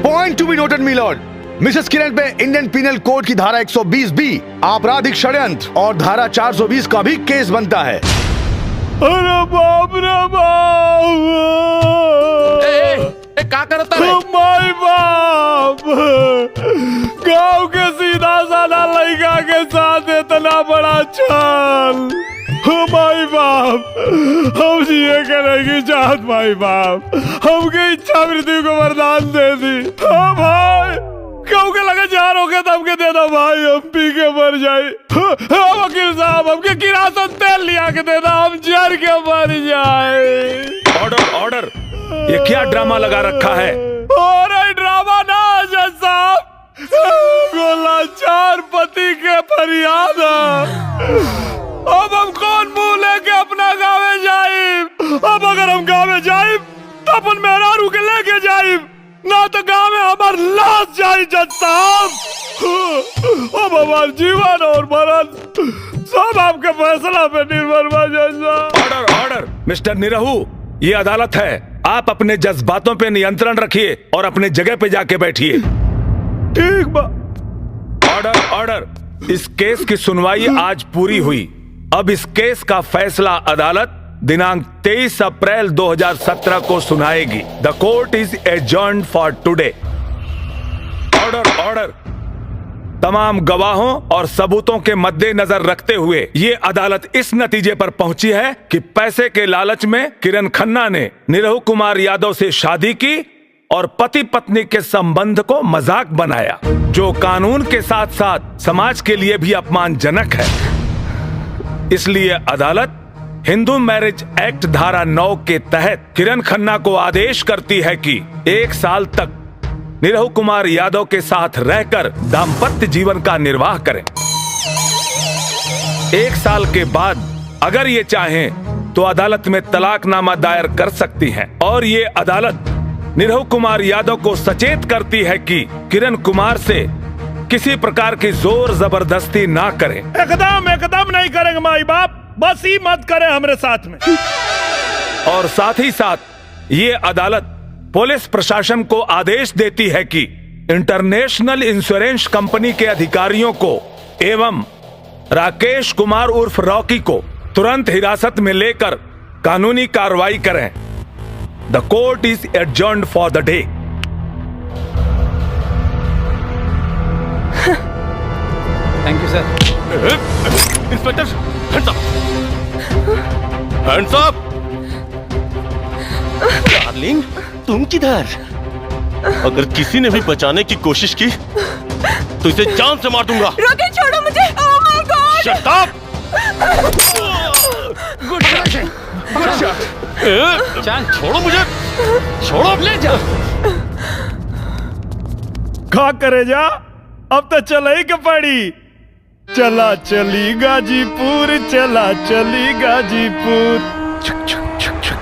Point to be noted milord. Mrs Kiran पे इंडियन पीनल कोड की धारा 120 बी आपराधिक षड्यंत्र और धारा 420 का भी केस बनता है। अरे बाप रे बाप! क्या करता है? माय बाप! गांव के सीधा साधा लड़का के साथ इतना बड़ा छल! माई बाप, हम जिए के नहीं चाहत माई बाप, हमके इच्छा मृत्यु को वरदान दे दी। हाँ भाई, क्यों के लगे जार हो गया तो हमके दे दो भाई, हम पी के मर जाए। हाँ वकील साहब, हमके किरासन तेल लिया के दे दो, हम जर के मर जाए। ऑर्डर ऑर्डर, ये क्या ड्रामा लगा रखा है? और ड्रामा ना जज साहब, गोलाचार पति के फरियाद। अब हम कौन मुंह लेके अपना गाँव जाए? अब अगर हम गाँव जाए तो अपन मेहरारू के लेके जाए, ना तो गाँव में हमार लाश जाए जज साहब। अब हमार जीवन और मरण सब आपके फैसला पे निर्भर बा जज साहब। ऑर्डर ऑर्डर, मिस्टर निरहू, ये अदालत है, आप अपने जज्बातों पे नियंत्रण रखिए और अपने जगह पे जाके बैठिए। ठीक बा। ऑर्डर ऑर्डर, इस केस की सुनवाई आज पूरी हुई। अब इस केस का फैसला अदालत दिनांक 23 अप्रैल 2017 को सुनाएगी। The court is adjourned for today. Order order, तमाम गवाहों और सबूतों के मद्देनजर रखते हुए ये अदालत इस नतीजे पर पहुंची है कि पैसे के लालच में किरण खन्ना ने निरहू कुमार यादव से शादी की और पति पत्नी के संबंध को मजाक बनाया, जो कानून के साथ साथ समाज के लिए भी अपमानजनक है। इसलिए अदालत हिंदू मैरिज एक्ट धारा 9 के तहत किरण खन्ना को आदेश करती है कि 1 साल तक निरहू कुमार यादव के साथ रहकर दाम्पत्य जीवन का निर्वाह करें। 1 साल के बाद अगर ये चाहें तो अदालत में तलाकनामा दायर कर सकती हैं और ये अदालत निरहू कुमार यादव को सचेत करती है कि किरण कुमार से किसी प्रकार की जोर जबरदस्ती ना करें। एकदम नहीं करेंगे माई बाप, बस ही मत करें हमारे साथ में। और साथ ही साथ ये अदालत पुलिस प्रशासन को आदेश देती है कि इंटरनेशनल इंश्योरेंस कंपनी के अधिकारियों को एवं राकेश कुमार उर्फ रॉकी को तुरंत हिरासत में लेकर कानूनी कार्रवाई करें। The court is adjourned for the day. Thank you sir. Inspector, hands up, hands up. Darling, तुम किधर? अगर किसी ने भी बचाने की कोशिश की तो इसे जान से मार दूंगा। रॉकी छोड़ो मुझे। Oh my God. Shut up. Good shot, good shot. चल छोड़ो मुझे, छोड़ो। ले जा। क्या करे जा, अब तो चला ही के पड़ी। चला चली गाजीपुर, चला चली गाजीपुर। छुक छुक छुक छुक।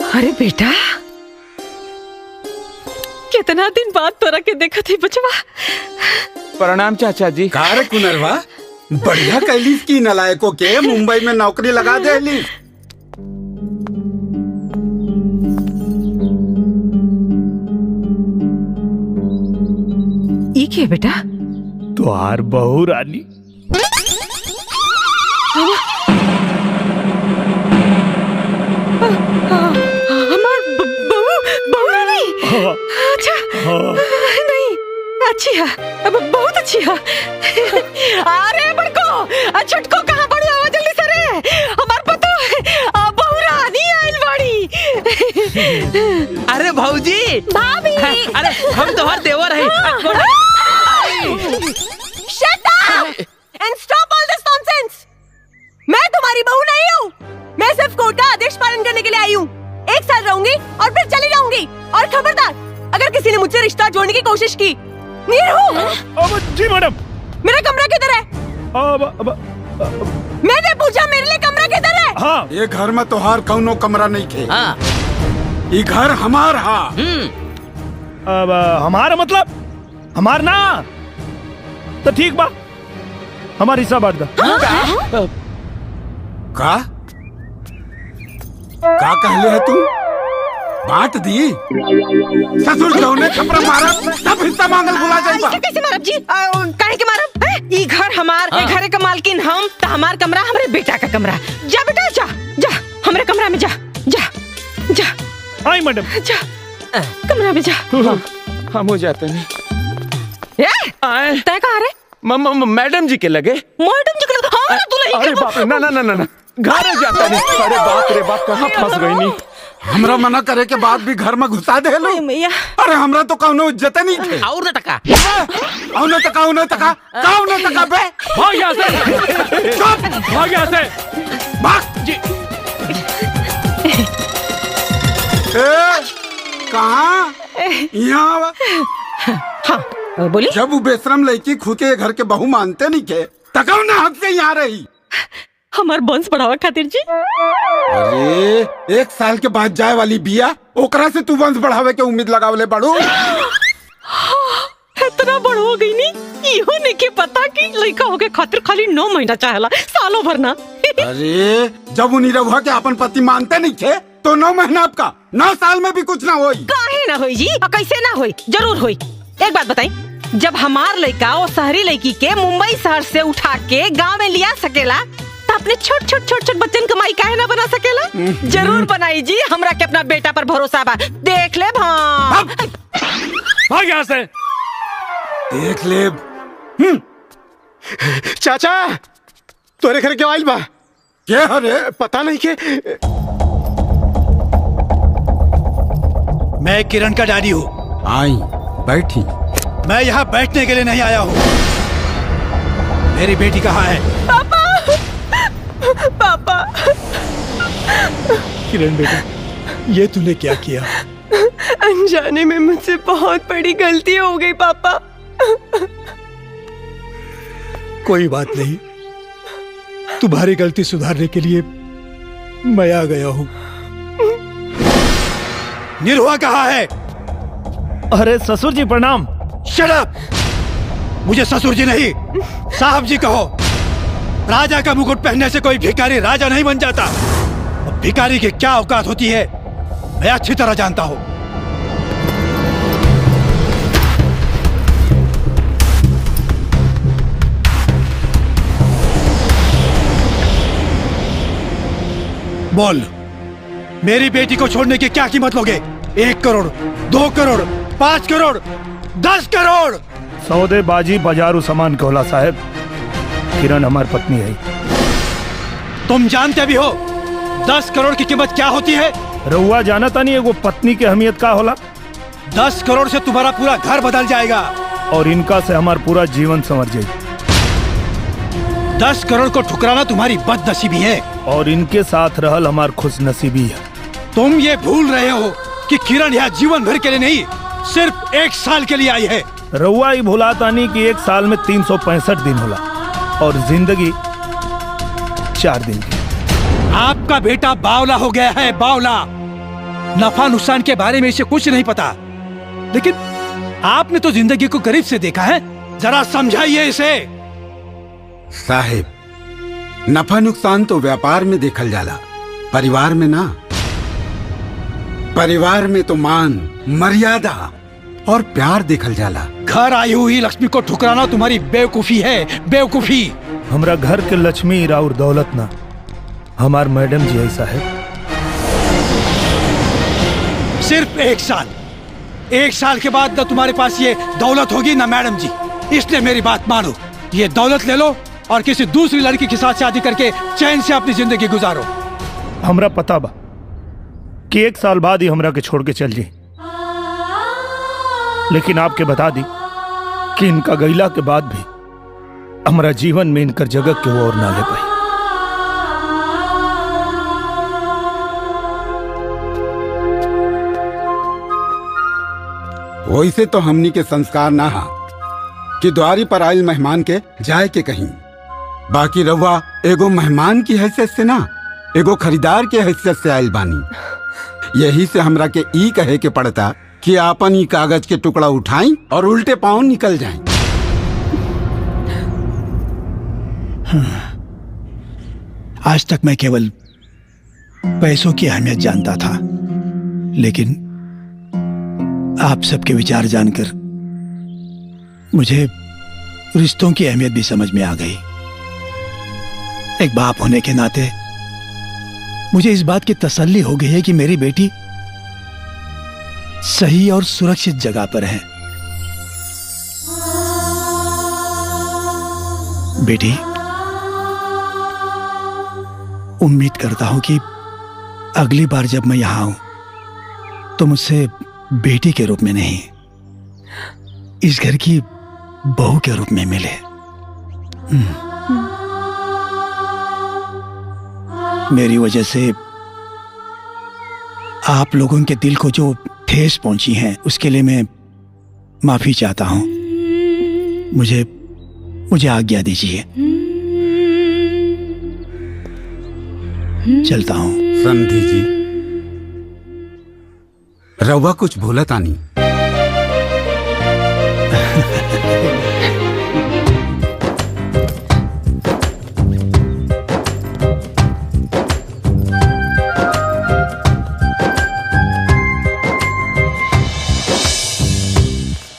अरे बेटा, कितना दिन बाद तोरा के देखा थी बचवा। प्रणाम चाचा जी। कार कुनरवा, बढ़िया कैलिस की नलायकों के मुंबई में नौकरी लगा दे ली। ये क्या बेटा? तुहार बहू रानी। हमार बहू रानी। अच्छा, नहीं अच्छी है, बहुत अच्छी है। अरे बड़को, छुटको कहाँ बड़ी आवाज जल्दी से रे, हमार पतो बहू रानी आइल बड़ी। अरे भौजी, भाभी, अरे हम तो हर देवर है। Shut up and stop all this nonsense. मैं तुम्हारी बहू नहीं हूँ, मैं सिर्फ कोर्ट का आदेश पालन करने के लिए आई हूँ। 1 साल रहूंगी और फिर चली जाऊंगी। और खबरदार, अगर किसी ने मुझसे रिश्ता जोड़ने की कोशिश की। जी मैडम। मेरा कमरा किधर है? मैंने पूछा मेरे लिए कमरा किधर है? हाँ। ये घर में तोहार कौनो कमरा नहीं थे। हाँ। ये घर हमारा। अब हमारा मतलब हमार ना, तो ठीक बा, हमारी हिस्सा बांट दा। का कहले है तू? बांट दी? ससुर जौने थप्पड़ मारा तब हिस्सा मांगल भुला जाइबा। कैसे मारब जी? काहे के मारब? ई घर हमार, ए घरे का मालकिन हम, त हमार कमरा हमरे बेटा का कमरा। जा बेटा जा, जा हमरे कमरा में जा, जा जा। आई मैडम, जा कमरा में जा। हम हो जाते नहीं। तय कहाँ रे? मैडम जी के लगे। मैडम जी के लगे? हाँ दुल्हन। अरे बाप रे, ना ना ना ना ना, घर जाता नहीं। अरे बाप रे बाप, कहाँ फंस गई नहीं। हमरा मना करे के बाद भी घर में घुसा दे लो। अरे हमरा तो कौनो इज्जत नहीं थे। और न टका, और न टका बे। भाग यहाँ से, भाग यहाँ से, भाग जी। कहाँ? यहाँ हाँ बोली। जब वो बेशरम लड़की खुद के घर के बहू मानते नहीं के, तकाऊ ना हक से यहाँ रही। हमार वंश बढ़ावा खातिर जी। अरे 1 साल के बाद जाए वाली बिया, ओकरा से तू वंश बढ़ावे के उम्मीद लगावले बड़ू। इतना बड़ हो गई नी, इहो नहीं के पता कि लड़का हो के खातिर खाली 9 महीना चाहेला, सालों भर ना। अरे जब उन्हीं रघुआ के अपन पति मानते नहीं थे तो 9 महीना आपका, 9 साल में भी कुछ ना होई। काहे ना होई जी? कैसे ना होई? जरूर होई। एक बात बताई, जब हमार लड़का और शहरी लड़की के मुंबई शहर से उठा के गाँव में लिया सकेला, तो अपने छोट बच्चन कमाई काहे ना बना सकेला? जरूर बनाई जी, हमरा के अपना बेटा पर भरोसा बा। देख ले भाग यहाँ से, देख ले। चाचा तोरे घर के आइल बा। क्या हरे? पता नहीं के। मैं किरण का डैडी हूँ। आई बैठी। मैं यहाँ बैठने के लिए नहीं आया हूँ। मेरी बेटी कहाँ है? पापा। किरण बेटा, ये तूने क्या किया? अनजाने में मुझसे बहुत बड़ी गलती हो गई पापा। कोई बात नहीं, तुम्हारी गलती सुधारने के लिए मैं आ गया हूँ। निरहुआ कहाँ है? अरे ससुर जी प्रणाम। Shut up! मुझे ससुर जी नहीं, साहब जी कहो। राजा का मुकुट पहनने से कोई भिखारी राजा नहीं बन जाता। भिखारी की क्या औकात होती है मैं अच्छी तरह जानता हूँ। बोल, मेरी बेटी को छोड़ने की क्या कीमत लोगे? 1 करोड़, 2 करोड़, 5 करोड़, 10 करोड़? सौदेबाजी बाजारू सामान कहला साहब। किरण हमारी पत्नी है। तुम जानते भी हो 10 करोड़ की कीमत क्या होती है? रहुआ जानता नहीं है वो पत्नी की अहमियत का होला? 10 करोड़ से तुम्हारा पूरा घर बदल जाएगा। और इनका से हमारा पूरा जीवन संवर जाए। 10 करोड़ को ठुकराना तुम्हारी बदनसीबी है। और इनके साथ रहल हमार खुशनसीबी है। तुम ये भूल रहे हो कि किरण यहाँ जीवन भर के लिए नहीं, सिर्फ 1 साल के लिए आई है। रहुआ ही भुलाता नहीं कि 1 साल में 365 दिन होला और जिंदगी 4 दिन की। आपका बेटा बावला हो गया है, बावला। नफा नुकसान के बारे में इसे कुछ नहीं पता, लेकिन आपने तो जिंदगी को करीब से देखा है। जरा समझाइए इसे। साहिब, नफा नुकसान तो व्यापार में देखल जाला, परिवार में ना। परिवार में तो मान, मर्यादा और प्यार देखल जाला। घर आई हुई लक्ष्मी को ठुकराना तुम्हारी बेवकूफी है, बेवकूफी। हमरा घर के लक्ष्मी और दौलत ना, हमार मैडम जी ऐसा है। सिर्फ 1 साल, 1 साल के बाद न तुम्हारे पास ये दौलत होगी ना मैडम जी। इसलिए मेरी बात मानो, ये दौलत ले लो और किसी दूसरी लड़की के साथ शादी करके चैन से अपनी जिंदगी गुजारो। हमरा पता बा कि 1 साल बाद ही हमरा के छोड़ के चल जी, लेकिन आपके बता दी कि इनका गैला के बाद भी हमारा जीवन में इनकर जगह के वो और ना ले पाई। वैसे तो हमनी के संस्कार ना हा कि द्वारी पर आयल मेहमान के जाए के कहीं। बाकी रहुआ एगो मेहमान की हैसियत से ना, एगो खरीदार के हैसियत से आयल बानी। यही से हमरा के ई कहे के पड़ता कि आपन ई कागज के टुकड़ा उठाई और उल्टे पांव निकल जाएं। आज तक मैं केवल पैसों की अहमियत जानता था, लेकिन आप सबके विचार जानकर मुझे रिश्तों की अहमियत भी समझ में आ गई। एक बाप होने के नाते मुझे इस बात की तसल्ली हो गई है कि मेरी बेटी सही और सुरक्षित जगह पर है। बेटी, उम्मीद करता हूं कि अगली बार जब मैं यहां आऊं तो मुझसे बेटी के रूप में नहीं, इस घर की बहू के रूप में मिले। मेरी वजह से आप लोगों के दिल को जो ठेस पहुंची है उसके लिए मैं माफी चाहता हूं। मुझे आज्ञा दीजिए, चलता हूं। समधी जी, रवा कुछ भूला तानी।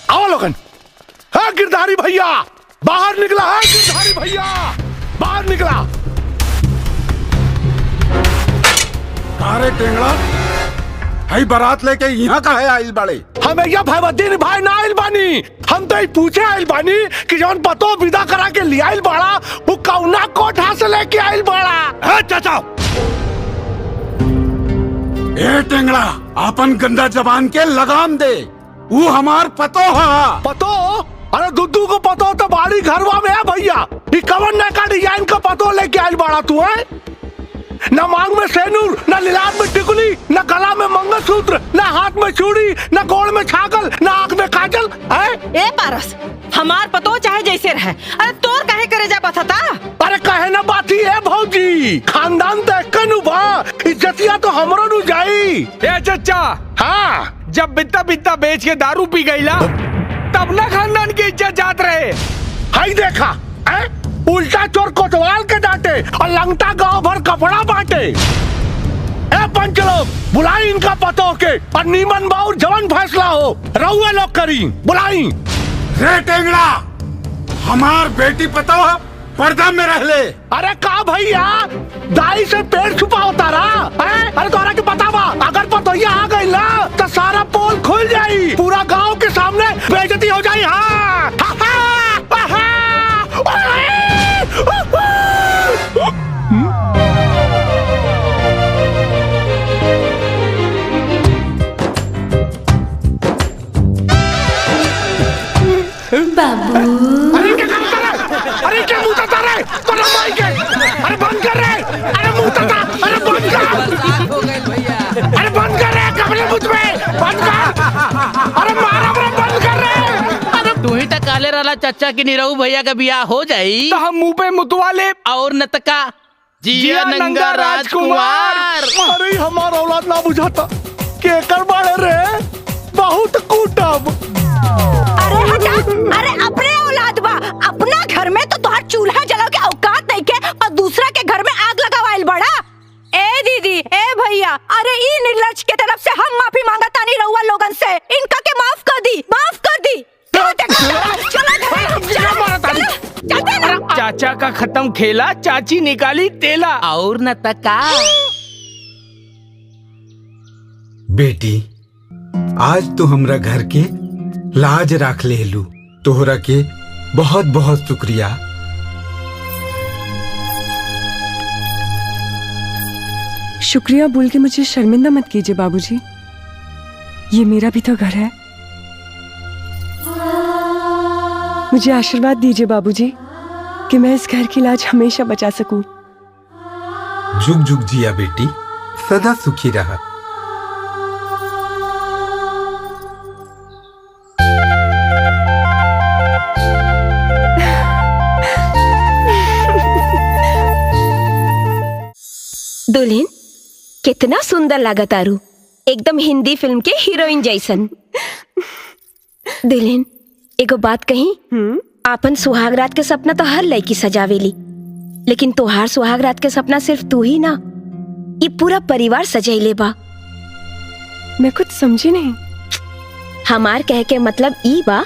आओ लोगन। हाँ गिरधारी भैया बाहर निकला है, गिरधारी भैया बाहर निकला। अरे टेंगड़ा, हई बारात लेके यहाँ का है आइल बाड़े? हमें यह भैवद्दीन भाई ना आइल बानी, हम तो पूछे आइल बानी कि जौन पतो विदा करा के ले आइल बाड़ा वो कौना कोठा से लेके आइल बाड़ा। है चाचा। ए टेंगड़ा, अपन गंदा जबान के लगाम दे। वो हमार पतो है। पतो? अरे दुद्दू को पतो तो बाड़ी घरवा में है भैया। ये कवन ने का डिजाइन का पतो लेके आइल बाड़ा तू है? न मांग में सेनूर, न लिलाट में टिकुली, न गला में मंगलसूत्र, न हाथ में चूड़ी, न गोड़ में छागल, न आंख में काजल है। ए पारस, हमार पतो चाहे जैसे रहे, अरे तोर काहे करे जा बथता? अरे कहे ना बाती है भौजी, खानदान देख के नु बा, इज्जतिया तो हमरो नु जाई। ए चचा, हाँ जब बित्ता बित्ता बेच के दारू पी गईला तब ना खानदान की इज्जत जात रहे। हाई देखा है? उल्टा चोर कोतवाल के डांटे और लंगटा गांव भर कपड़ा बांटे। ए पंच लोग, बुलाई इनका पतो के और नीमन बाउर जवान फैसला हो रहुए लोग करी, बुलाई। रे टेंगड़ा, हमार बेटी पतो है पर्दा में रह ले। अरे का भैया, दाई से पेड़ छुपा होता रहा है? अरे तोरा के बतावा, अगर पतोहिया आ गई ना तो सारा पोल खुल जाई, पूरा गांव के सामने बेइज्जती हो जाई। हाँ बाबू, अरे क्या करता है? अरे क्या मुंह तता रहे? तो लंबाई के, अरे बंद कर रहे, अरे मुंह तता, अरे बंद कर, अरे बंद कर रहे, कपड़े मुझ में बंद कर, अरे मारा बंद कर रहे। तू ही तक काले वाला चाचा की निरहू भैया का बियाह हो जाई तो हम मुंह पे मुतवा ले और नतका जिया नंगा राजकुमार। अरे हमारा औलाद ना बुझाता के कर बाड़े रे, बहुत कूटब। अरे हटा, अरे अपने औलाद बा, अपना घर में तो तोहार चूल्हा जलाओ के औकात नहीं के और दूसरा के घर में आग लगावाइल बड़ा। ए दीदी, ए भैया, अरे ई निर्लज के तरफ से हम माफी मांगा तानी रहुआ लोगन से, इनका के माफ कर दी, माफ कर दी। चाचा का खत्म खेला, चाची निकाली तेला और न तका। बेटी, आज तो हमरा घर के लाज राख ले लू, तोहरा के बहुत बहुत शुक्रिया। शुक्रिया बोल के मुझे शर्मिंदा मत कीजिए बाबूजी, ये मेरा भी तो घर है। मुझे आशीर्वाद दीजिए बाबूजी कि मैं इस घर की लाज हमेशा बचा सकूं। जुग जुग जिया बेटी, सदा सुखी रहा। दुल्हन कितना सुंदर लागत आरू, एकदम हिंदी फिल्म के हीरोइन जैसन। दुल्हन एगो बात कही, आपन सुहाग रात के सपना तो हर लड़की सजावेली, लेकिन तोहार सुहाग रात के सपना सिर्फ तू ही ना, ये पूरा परिवार सजैले बा। मैं कुछ समझी नहीं। हमार कह के मतलब ई बा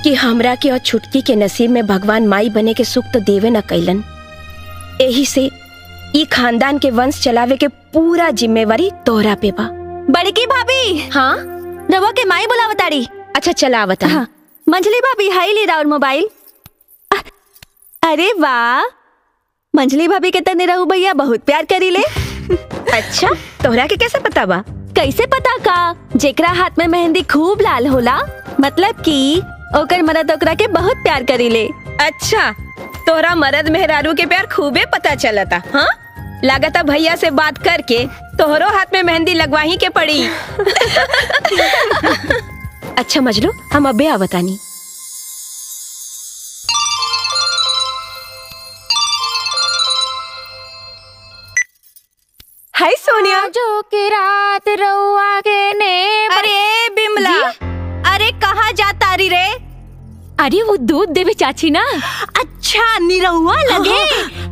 कि हमरा के और छुटकी के नसीब में भगवान माई बने के सुख तो देवे न कैलन। यही से ई खानदान के वंश चलावे के पूरा जिम्मेवारी तोहरा पे बा। बड़की भाभी। हाँ, रवा के माई बुलावताड़ी। अच्छा चला बता। हाँ। मंजली भाभी हाई ली राउर मोबाइल। अरे वाह, मंजली भाभी के तने रहू भैया बहुत प्यार करी ले। अच्छा, तोहरा के कैसे पता बा? कैसे पता का? जेकरा हाथ में मेहंदी खूब लाल होला, मतलब कि ओकर मर्द ओकरा के बहुत प्यार करी ले। अच्छा, तोहरा मर्द मेहरारू के प्यार खूबे पता चलता। हाँ, लागता भैया से बात करके तोहरो हाथ में मेहंदी लगवाही के पड़ी। अच्छा मजलू, हम अबे आवतानी। हाय सोनिया। जो के रात रउआ के ने। अरे बिमला, अरे कहाँ जा तारी रे? अरे वो दूध देवे चाची ना। अच्छा, निरहुआ लगे।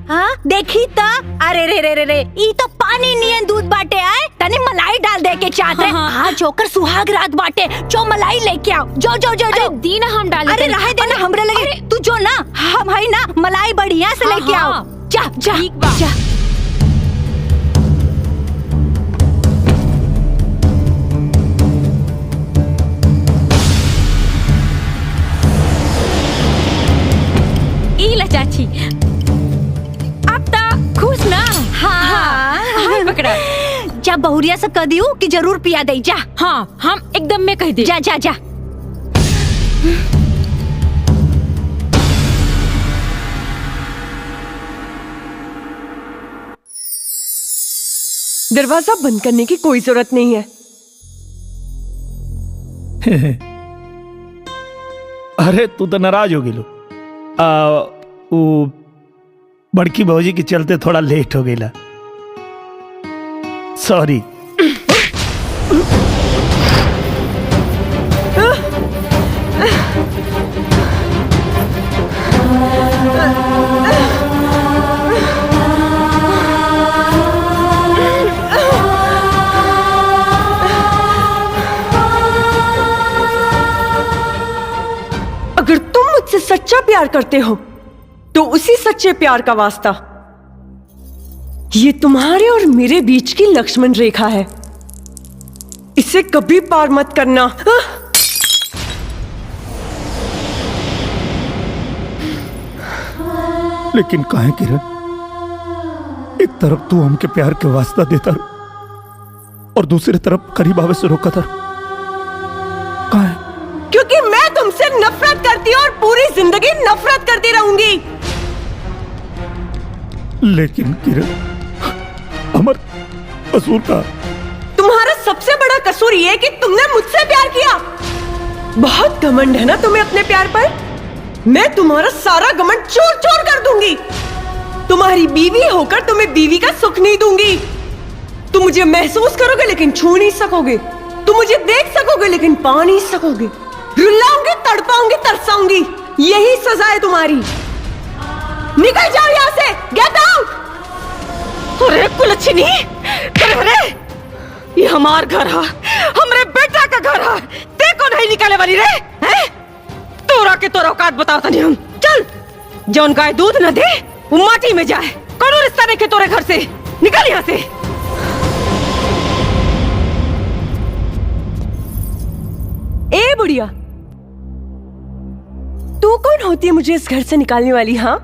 हाँ, देखी तो। अरे रे रे रे रे, ई तो पानी नियन दूध बाटे आए, तने मलाई डाल दे के चाहते। हाँ, जोकर सुहाग रात बाटे, जो मलाई लेके आओ। जो जो जो जो दीना हम डाल। अरे रहे देना, हमरे लगे। तू जो ना, हम है ना, मलाई बढ़िया से लेके आओ। जा जा जा। ला चाची, अब तो खुश ना। हाँ, पकड़ा। जब बहुरिया से कह दियो कि जरूर पिया दे। जा। हाँ, हम एकदम में कह दे। जा जा जा। दरवाजा बंद करने की कोई जरूरत नहीं है। अरे तू तो नाराज हो गिलो। वो बड़की भौजी के चलते थोड़ा लेट हो गया। सॉरी। अगर तुम मुझसे सच्चा प्यार करते हो तो उसी सच्चे प्यार का वास्ता ये तुम्हारे और मेरे बीच की लक्ष्मण रेखा है। इसे कभी पार मत करना। लेकिन काहे किरण, एक तरफ तू हमके प्यार के वास्ता देता और दूसरी तरफ करीब आवे से रोका था। काहे? क्योंकि मैं तुमसे नफरत करती हूँ और पूरी जिंदगी नफरत करती रहूंगी। लेकिन किरण, अमर कसूर का? तुम्हारा सबसे बड़ा कसूर ये कि तुमने मुझसे प्यार किया। बहुत घमंड है ना तुम्हें अपने प्यार पर। मैं तुम्हारा सारा घमंड चूर चूर कर दूंगी। तुम्हारी बीवी होकर तुम्हें बीवी का सुख नहीं दूंगी। तुम मुझे महसूस करोगे लेकिन छू नहीं सकोगे। तुम मुझे देख सकोगे लेकिन पा नहीं सकोगे। रुलाऊंगी, तड़पाऊंगी, तरसाऊंगी। यही सजा है तुम्हारी। निकल जाओ यहाँ से। Get out. अरे कुलच्छनी, अरे ये हमार घर है, हमरे बेटा का घर है। ते को नहीं निकाले वाली रे? हैं? तोरा के तोरा औकात बताओ तनी हम। चल, जौन गाय दूध न दे वो माटी में जाए। कोनो रिश्ता नहीं के तोरे घर से। निकल यहाँ से। ए बुढ़िया, तू कौन होती है मुझे इस घर से निकालने वाली? हाँ,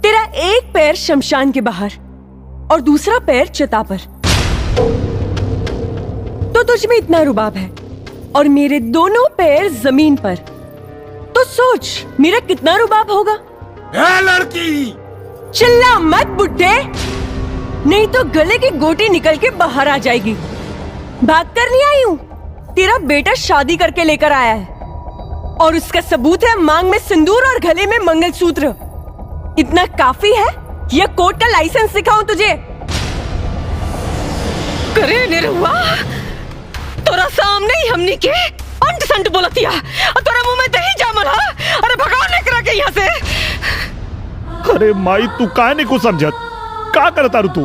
तेरा एक पैर शमशान के बाहर और दूसरा पैर चिता पर, तो तुझ में इतना रुबाब है और मेरे दोनों पैर जमीन पर। तो सोच मेरा कितना रुबाब होगा। ए लड़की, चिल्ला मत बुड्ढे, नहीं तो गले की गोटी निकल के बाहर आ जाएगी। भाग कर नहीं आई हूँ, तेरा बेटा शादी करके लेकर आया है और उसका सबूत है मांग में सिंदूर और गले में मंगलसूत्र। इतना काफी है या कोर्ट का लाइसेंस दिखाऊं तुझे? करे निरहुआ, तोरा सामने ही हमनी के अंट संट बोलतिया और तोरा मुंह में दही जामल। अरे भगवान ने करा के यहाँ से। अरे माई तू काहे नहीं कुछ समझत? का करता रू तू?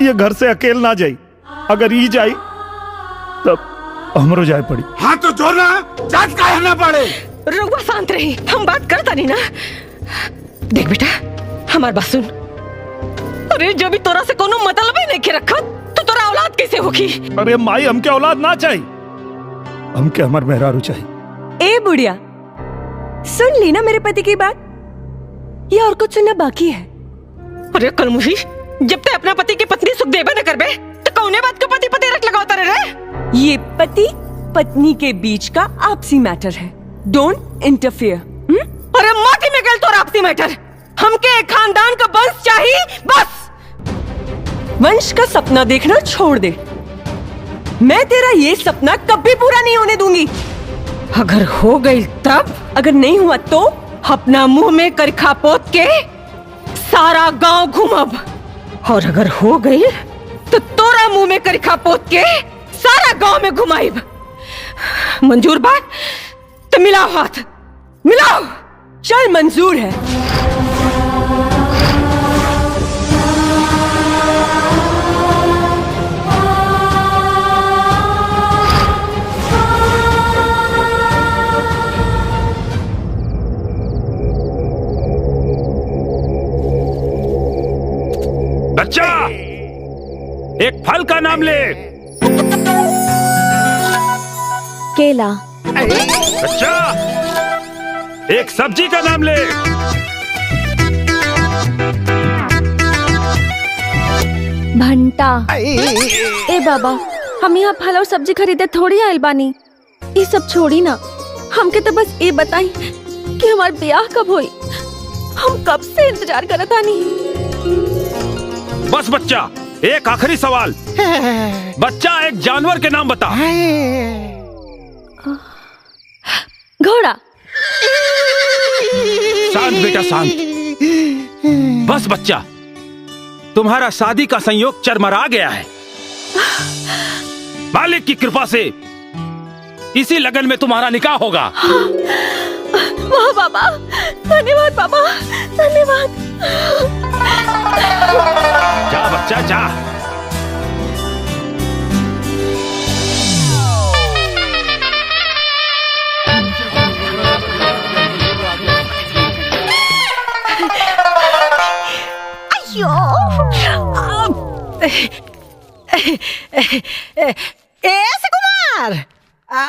ये घर से अकेल ना जाई, अगर ई जाई तब हमरो जाए पड़ी। हाँ तो जो ना जात काहे ना पड़े। रुक शांत रही, हम बात करता नहीं ना। देख बेटा हमार बात सुन। अरे जब भी तोरा से कोनो मतलब ही नहीं के रखत तो तोरा औलाद कैसे होगी? अरे माई हमके औलाद ना चाहिए, हमके हमार मेहरारू चाहिए। ए बुढ़िया सुन ली ना मेरे पति की बात, या और कुछ सुनना बाकी है? अरे कलमुही, जब तक अपना पति की पत्नी सुख देबे न करबे तो कौने बात को पति पति रख लगावता रे? ये पति पत्नी के बीच का आपसी मैटर है, डोंट इंटरफियर। अरे माटी में गल तो आपसी मैटर, हमके एक खानदान का वंश चाहिए बस। वंश का सपना देखना छोड़ दे, मैं तेरा ये सपना कभी पूरा नहीं होने दूंगी। अगर हो गई तब, अगर नहीं हुआ तो अपना मुंह में करखा पोत के सारा गांव घूमब, और अगर हो गई तो तोरा मुंह में करखा पोत के सारा गांव में घुमाइब। मंजूर बात तो मिलाओ हाथ, मिलाओ। चल मंजूर है। बच्चा एक फल का नाम ले। केला। बच्चा एक सब्जी का नाम ले। भंटा। ए बाबा, हम यहाँ फल और सब्जी खरीदे थोड़ी आयल बानी, ये सब छोड़ी ना, हमके तो बस ये बताई कि हमार ब्याह कब होई, हम कब से इंतजार करत आनी। बस बच्चा एक आखिरी सवाल, बच्चा एक जानवर के नाम बता। घोड़ा। शांत बेटा शांत। बस बच्चा, तुम्हारा शादी का संयोग चरमरा गया है। मालिक की कृपा से इसी लगन में तुम्हारा निकाह होगा। वाह बाबा, धन्यवाद बाबा, धन्यवाद। जा बच्चा जा।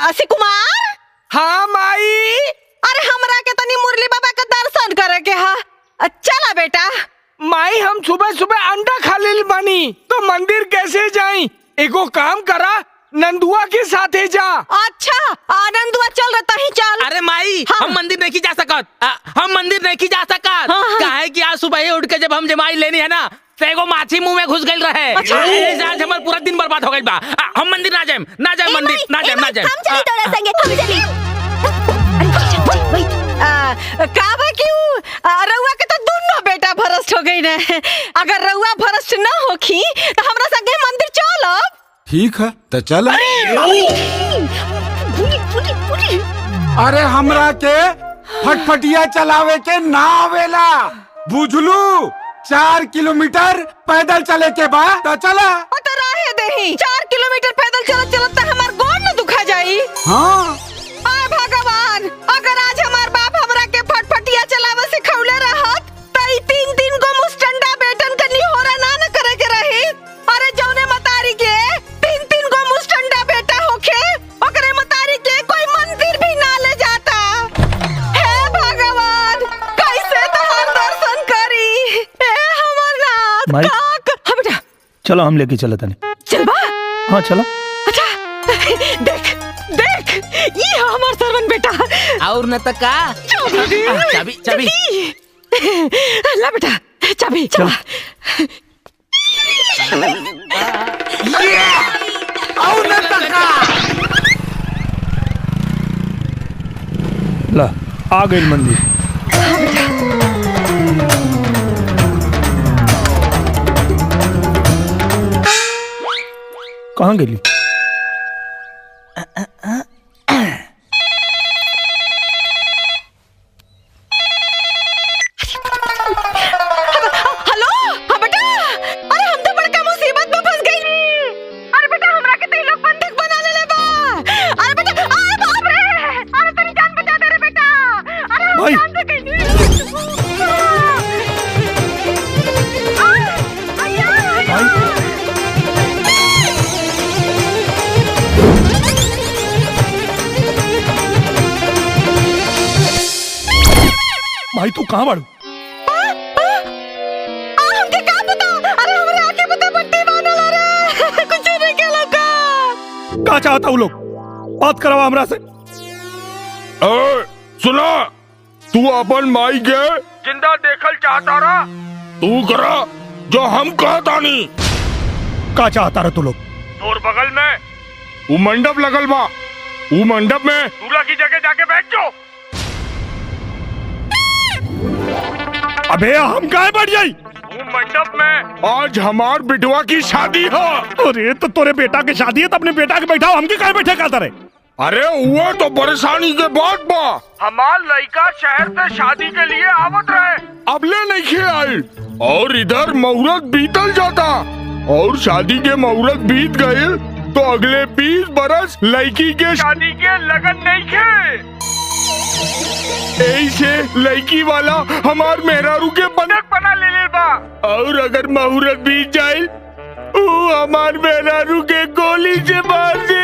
असी कुमार। हाँ माई। अरे हमरा के तनी मुरली बाबा का दर्शन करे के हा, चला बेटा। माई हम सुबह सुबह अंडा खा लेल बानी, तो मंदिर कैसे जाई? एगो काम करा, नंदुआ के साथे जा। अच्छा नंदुआ चल रहता ही चल। अरे माई हम मंदिर नहीं जा सकत, हम मंदिर नहीं जा सकत। काहे कि आज सुबह ही उठ के जब हम जमाई लेनी है ना, एगो माछी मुंह में घुस गई रहे। अच्छा। आज हमार पूरा दिन बर्बाद हो गई बा। हम मंदिर ना जाएं मंदिर ना जाएं। हम चली तोरा संगे, हम चली। का बा क्यों? रउआ के तो दोनों बेटा भ्रष्ट हो गई ना। अगर रउआ भ्रष्ट ना होखी तो हमरा संगे मंदिर चलो। ठीक है तो चल। अरे हमरा के फटफटिया चलावे के ना आवेला, बुझलू? 4 किलोमीटर पैदल चले के बाद तो चला। तो राहे देही 4 किलोमीटर पैदल चलत चलत तो हमार गोड़ न दुखा जाई। हाँ आय भगवान, अगर आज हमार बाप हमरा के फटफटिया चलावे से खौले रहत त ई 3 गो मुस्टंडा बेटन के निहोरा ना न करे के रही। अरे जौने मतारी के 3 गो मुस्टंडा बेटा होखे, ओकरे मतारी के कोई मंदिर भी ना ले जाता। हे भगवान, कैसे तोहर दर्शन करी? हे हमर नाथ। माई। हाँ बेटा चलो हम लेके चलत तनी। चल बा। हाँ चलो। अच्छा देख देख, ये हमार सरवन बेटा। और न तक का चाबी चाबी ला बेटा चाबी। चल और न तका। ला आ गई मंदिर। कहाँ गेली? माई तू कहाँ बाड़ू? हमके का पता? अरे हमरे आंखें पता बट्टी बांधल रे। कुछ नहीं के लगा। का चाहता हूँ लोग? बात करवा हमरा से। सुना, तू अपन माई के जिंदा देखल चाहता रहा, तू करा जो हम कहता नहीं। का चाहता रहा तू लोग? और बगल में वो मंडप लगल बा, वो मंडप में दूल्हा की जगह जाके बैठ जाओ। अबे हम काहे बैठ जाई? वो मंडप में आज हमार बिटवा की शादी है। अरे तो तोरे बेटा की शादी है तो अपने बेटा के बैठाओ, हमके काहे बैठे कहता रहे? अरे वो तो परेशानी के बाद बा, हमार लड़का शहर से शादी के लिए आवत रहे, अबले नहीं खे आई, और इधर मुहूर्त बीतल जाता, और शादी के मुहूर्त बीत गए तो अगले 20 बरस लड़की के शादी के लगन नहीं खे। ऐसे लड़की वाला हमार मेहरारू के बनक बना ले बा, और अगर मुहूर्त बीत जाए वो हमार मेहरारू के गोली से मार दे।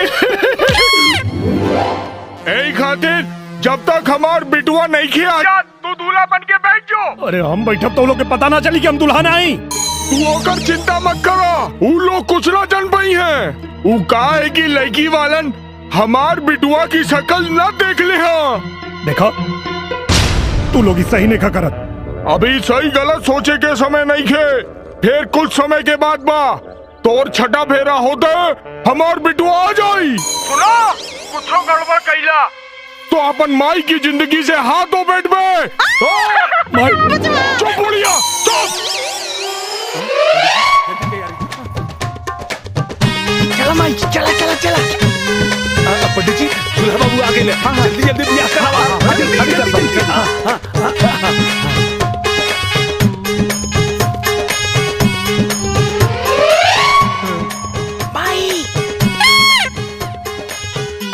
ऐ खातिर जब तक हमार बिटुआ नहीं खिया तू दूल्हा बन के बैठ जाओ। अरे हम बैठब तो लोग के पता ना चली कि हम दुल्हन आई। तू होकर चिंता मत करो, वो लोग कुछ ना जान पाई हैं। वो कहा है कि लड़की वालन हमार बिटुआ की शक्ल न देख ले। हाँ देखो तू लोग सही नहीं खा करत। अभी सही गलत सोचे के समय नहीं खे, फिर कुछ समय के बाद बा तोर छठा फेरा होता है हमार बिटुआ आ जाई। सुना, कुछ गड़बड़ कैला तो अपन माई की जिंदगी से हाथ धो बैठ में। चुप बुढ़िया चुप। चला माई चला चला चला। पंडित जी दूल्हा बाबू आगे ले, जल्दी जल्दी ब्याह करावा।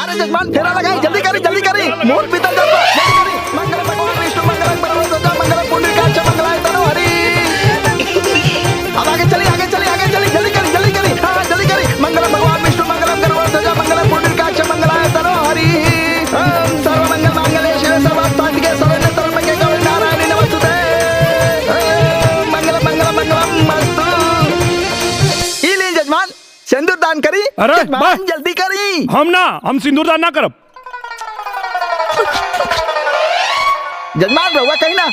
अरे जजमान फेरा लगाई, जल्दी करी जल्दी करी, मोर पीतल दर्पा, जल्दी करी। मंगलम भगवान विष्णु मंगलम परमहंस मंगलम पुंडरीकाक्ष मंगलाय तनो हरि। अब आगे चली आगे चली आगे चली, जल्दी करी जल्दी करी, हाँ जल्दी करी। मंगलम भगवान विष्णु मंगलम परमहंस मंगलम पुंडरीकाक्ष मंगलाय तनो हरि। ओम सर्वमंगल मांगल्ये शिवे सर्वार्थसाधिके शरण्ये त्र्यंबके गौरी नारायणी नमोस्तुते। मंगलम मंगलम मंगलम अस्तु। ई ली जजमान सिंदूर दान करी। अरे जजमान जल्दी करी। हम सिंदूर दान ना करब। जजमान रहुआ कहीं ना।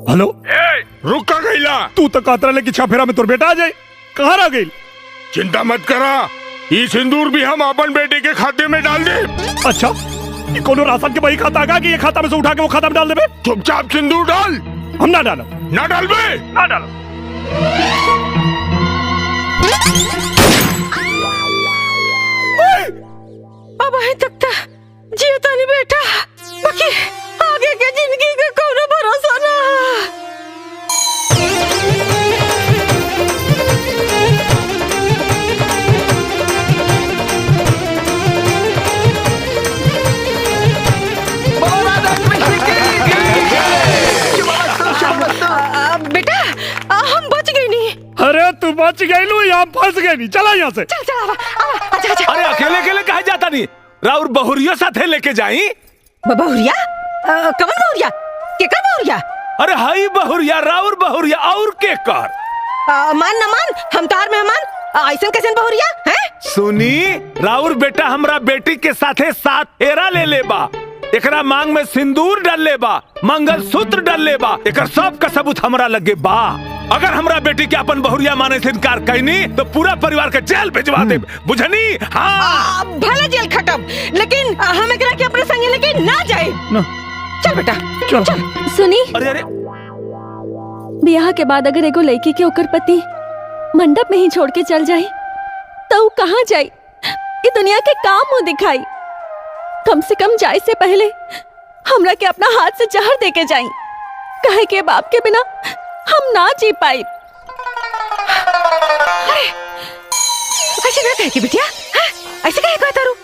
हेलो रुक का गईला? तू तो कातरा लेके छाफेरा में तोर बेटा आ जाए, कहाँ रह गई? चिंता मत करा, ये सिंदूर भी हम अपन बेटे के खाते में डाल दे। अच्छा, ये कोनो राशन के वही खाता आगा कि ये खाता में से उठा के वो खाता में डाल देबे? चुपचाप सिंदूर डाल। हम ना डालो। ना डाल बे, ना डालो। अब अभी तक तो जियता नहीं बेटा, बाकी आगे के जिंदगी का कोनो भरोसा ना। बेटा हम बच गई नहीं। अरे तू बच गई लू, यहाँ फंस गई नहीं। चला यहाँ से। चल चल अच्छा अच्छा। अरे अकेले अकेले कहाँ जाता नहीं? राउर बहुरिया साथे लेके जाई। बहुरिया? कमल बहुरिया? केकर बहुरिया? अरे हाई बहुरिया, राउर बहुरिया और के कर। मान न मान, हम तार मेहमान, ऐसन कैसन बहुरिया हैं? सुनी, राउर बेटा हमरा बेटी के साथे साथ फेरा ले लेबा, एकरा मांग में सिंदूर डाल लेबा, मंगलसूत्र डाल लेबा, एकर सब का सबूत हमरा लगे बा। अगर हमरा बेटी के अपन बहुरिया माने से इनकार कैनी तो पूरा परिवार के जेल भिजवा दे, बुझनी? हाँ भले जेल खटब, लेकिन हम एकरा के अपने संगे लेके ना जाए। चल बेटा चल। सुनी, अरे अरे ब्याह के बाद अगर एगो लड़की के ओकर पति मंडप में ही छोड़ के चल जाए तो कहाँ जाए? ये दुनिया के काम मुंह दिखाई। कम से कम जाए से पहले हमरा के अपना हाथ से जहर दे के जाई, कहे के बाप के बिना हम ना जी पाई। अरे ऐसे ना कहे कि बिटिया, ऐसे कहे कहता रू?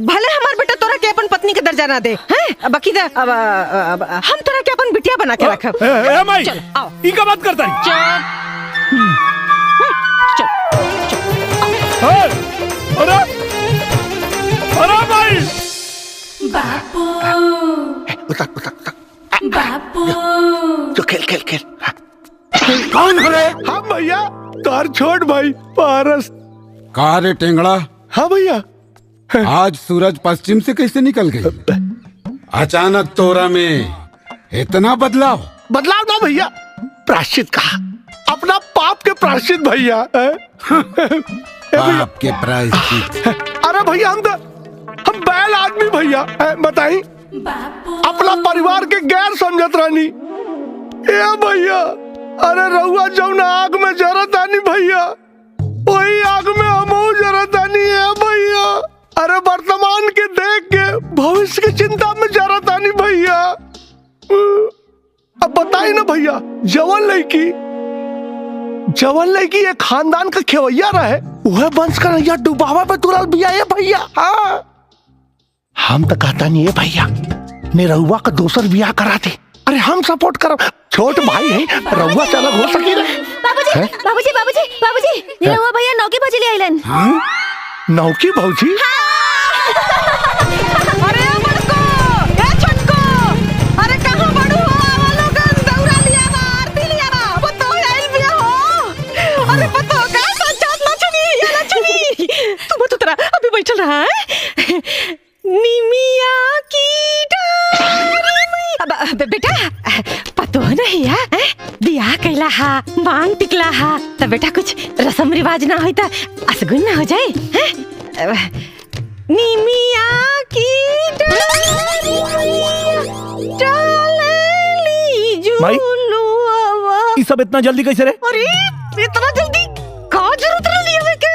भले हमार बेटा तोरा के अपन पत्नी के दर्जा ना दे, हैं? बाकी तो अब हम तोरा के अपन बिटिया बना के रखब। ए माई, चल आओ। ई का बात करता है? चल चल। अरे बापू बापू तो खेल कौन हो रे? हाँ भैया, तार छोट भाई पारस। कहा रे टेंगड़ा? हाँ भैया। आज सूरज पश्चिम से कैसे निकल गई? अचानक तोरा में इतना बदलाव ना भैया, प्रायश्चित कहा, अपना पाप के प्रायश्चित भैया। पाप के प्रायश्चित? अरे भैया हम बैल आदमी भैया, बताई अपना परिवार के गैर समझत रानी। ए भैया, अरे रहुआ जौन आग में जरत आनी भैया, वही आग में हमहू जरत आनी है भैया। अरे वर्तमान के देख के भविष्य की चिंता में जरत आनी भैया। अब बताई ना भैया, जवन लड़की एक खानदान का खेवैया रहे, वह वंश का नैया डुबावा पे तुरल बिया है भैया। हाँ, हम तो कहता नहीं है भैया, निरहुआ का दूसर बिया करा दे। अरे हम सपोर्ट करो, छोट भाई है, रहुआ से अलग हो सकी ना। बाबूजी, निरहुआ भैया नौकी भौजी ले आइलन। नौकी भौजी? अरे बड़को, ए छोटको, अरे कहाँ बड़ू हो? आवा लोगन दौरा लिया बा, आरती लिया बा, पतो आइल बिया हो। अरे पतो का सच्चात ना चुनी, ये ना चुनी। तू मत उतरा, अभी बैठल रहा है। निमिया की डारी में। अब बेटा पतो नहीं है, बियाह कैला हा, मांग टिकला हा, तब बेटा कुछ रस्म रिवाज ना होई त असगुन ना हो जाए, हैं? निमिया की डाली जुलुआ। ये सब इतना जल्दी कैसे रे? अरे इतना जल्दी का जरूरत रही है के?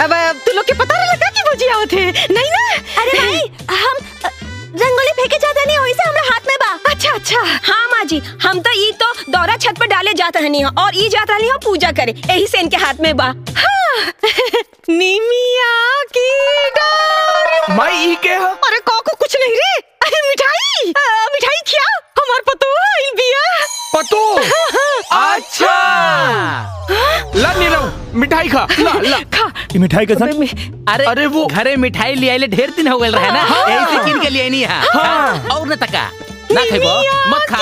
अब तू लोग के पता नहीं लगा कि भौजी आवत है, नहीं ना? अरे भाई, हम रंगोली फेंके जाते नहीं, वैसे हमरा हाथ में बा। अच्छा। हाँ माँ जी, हम तो ई तो दौरा छत पर डाले जाता है और ई जाता नहीं पूजा करे, यही से इनके हाथ में बा। हाँ। निमिया की डार माई के है? अरे को कुछ नहीं रे, अरे मिठाई क्या हमार पतो आइल बिया। पतो? अच्छा, ला नीरव मिठाई खा, ला खा। ये मिठाई के साथ? अरे वो घरे मिठाई ले आइले, ढेर दिन हो गए रहे ना, यही से किन के लिए नहीं है। और न तका ना खाइबो, मत खा।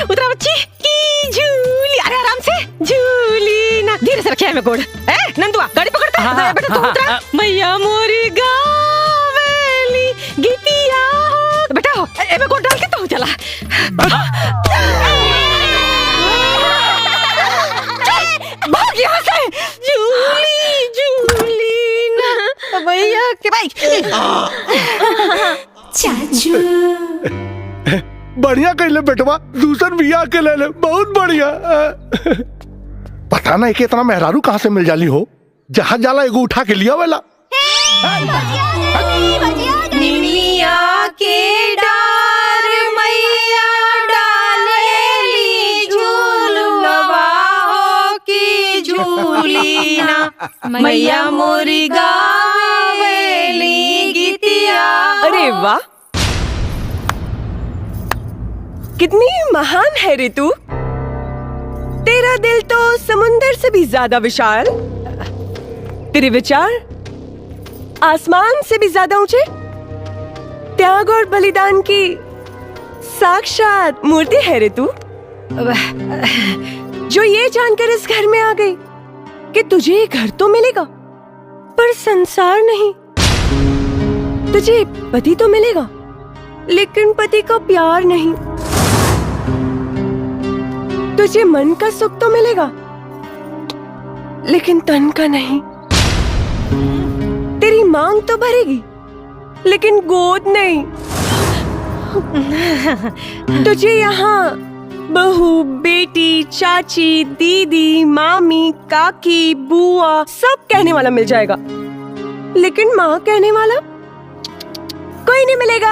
उतरा बच्ची की झूली, अरे आराम से झूली ना, धीरे से रखिए में गोड़। ए नंदुआ गाड़ी पकड़ता है, बेटा तू उतरा। मैया मोरी गावेली गीतिया हो, बेटा हो ए में गोड़ डाल के तो चला। भाग यहाँ से, झूली ना भैया के भाई। चाचू बढ़िया कहले बेटवा, दूसर बिया के ले ले, बहुत बढ़िया। पता नहीं कि इतना मेहरारू कहाँ से मिल जाली हो, जहाँ जाला एगो उठा के लिया वाला। निमिया के डार मैया डालेली झूलवा हो की झूलीना, मैया मोरी गावेली गीतिया। अरे वाह, कितनी महान है रे तू। तेरा दिल तो समुंदर से भी ज्यादा विशाल, तेरे विचार आसमान से भी ज्यादा ऊंचे, त्याग और बलिदान की साक्षात मूर्ति है रे तू। जो ये जानकर इस घर में आ गई कि तुझे घर तो मिलेगा पर संसार नहीं, तुझे पति तो मिलेगा लेकिन पति का प्यार नहीं, तुझे मन का सुख तो मिलेगा लेकिन तन का नहीं, तेरी मांग तो भरेगी लेकिन गोद नहीं, तुझे यहाँ बहू, बेटी, चाची, दीदी, मामी, काकी, बुआ सब कहने वाला मिल जाएगा लेकिन माँ कहने वाला कोई नहीं मिलेगा।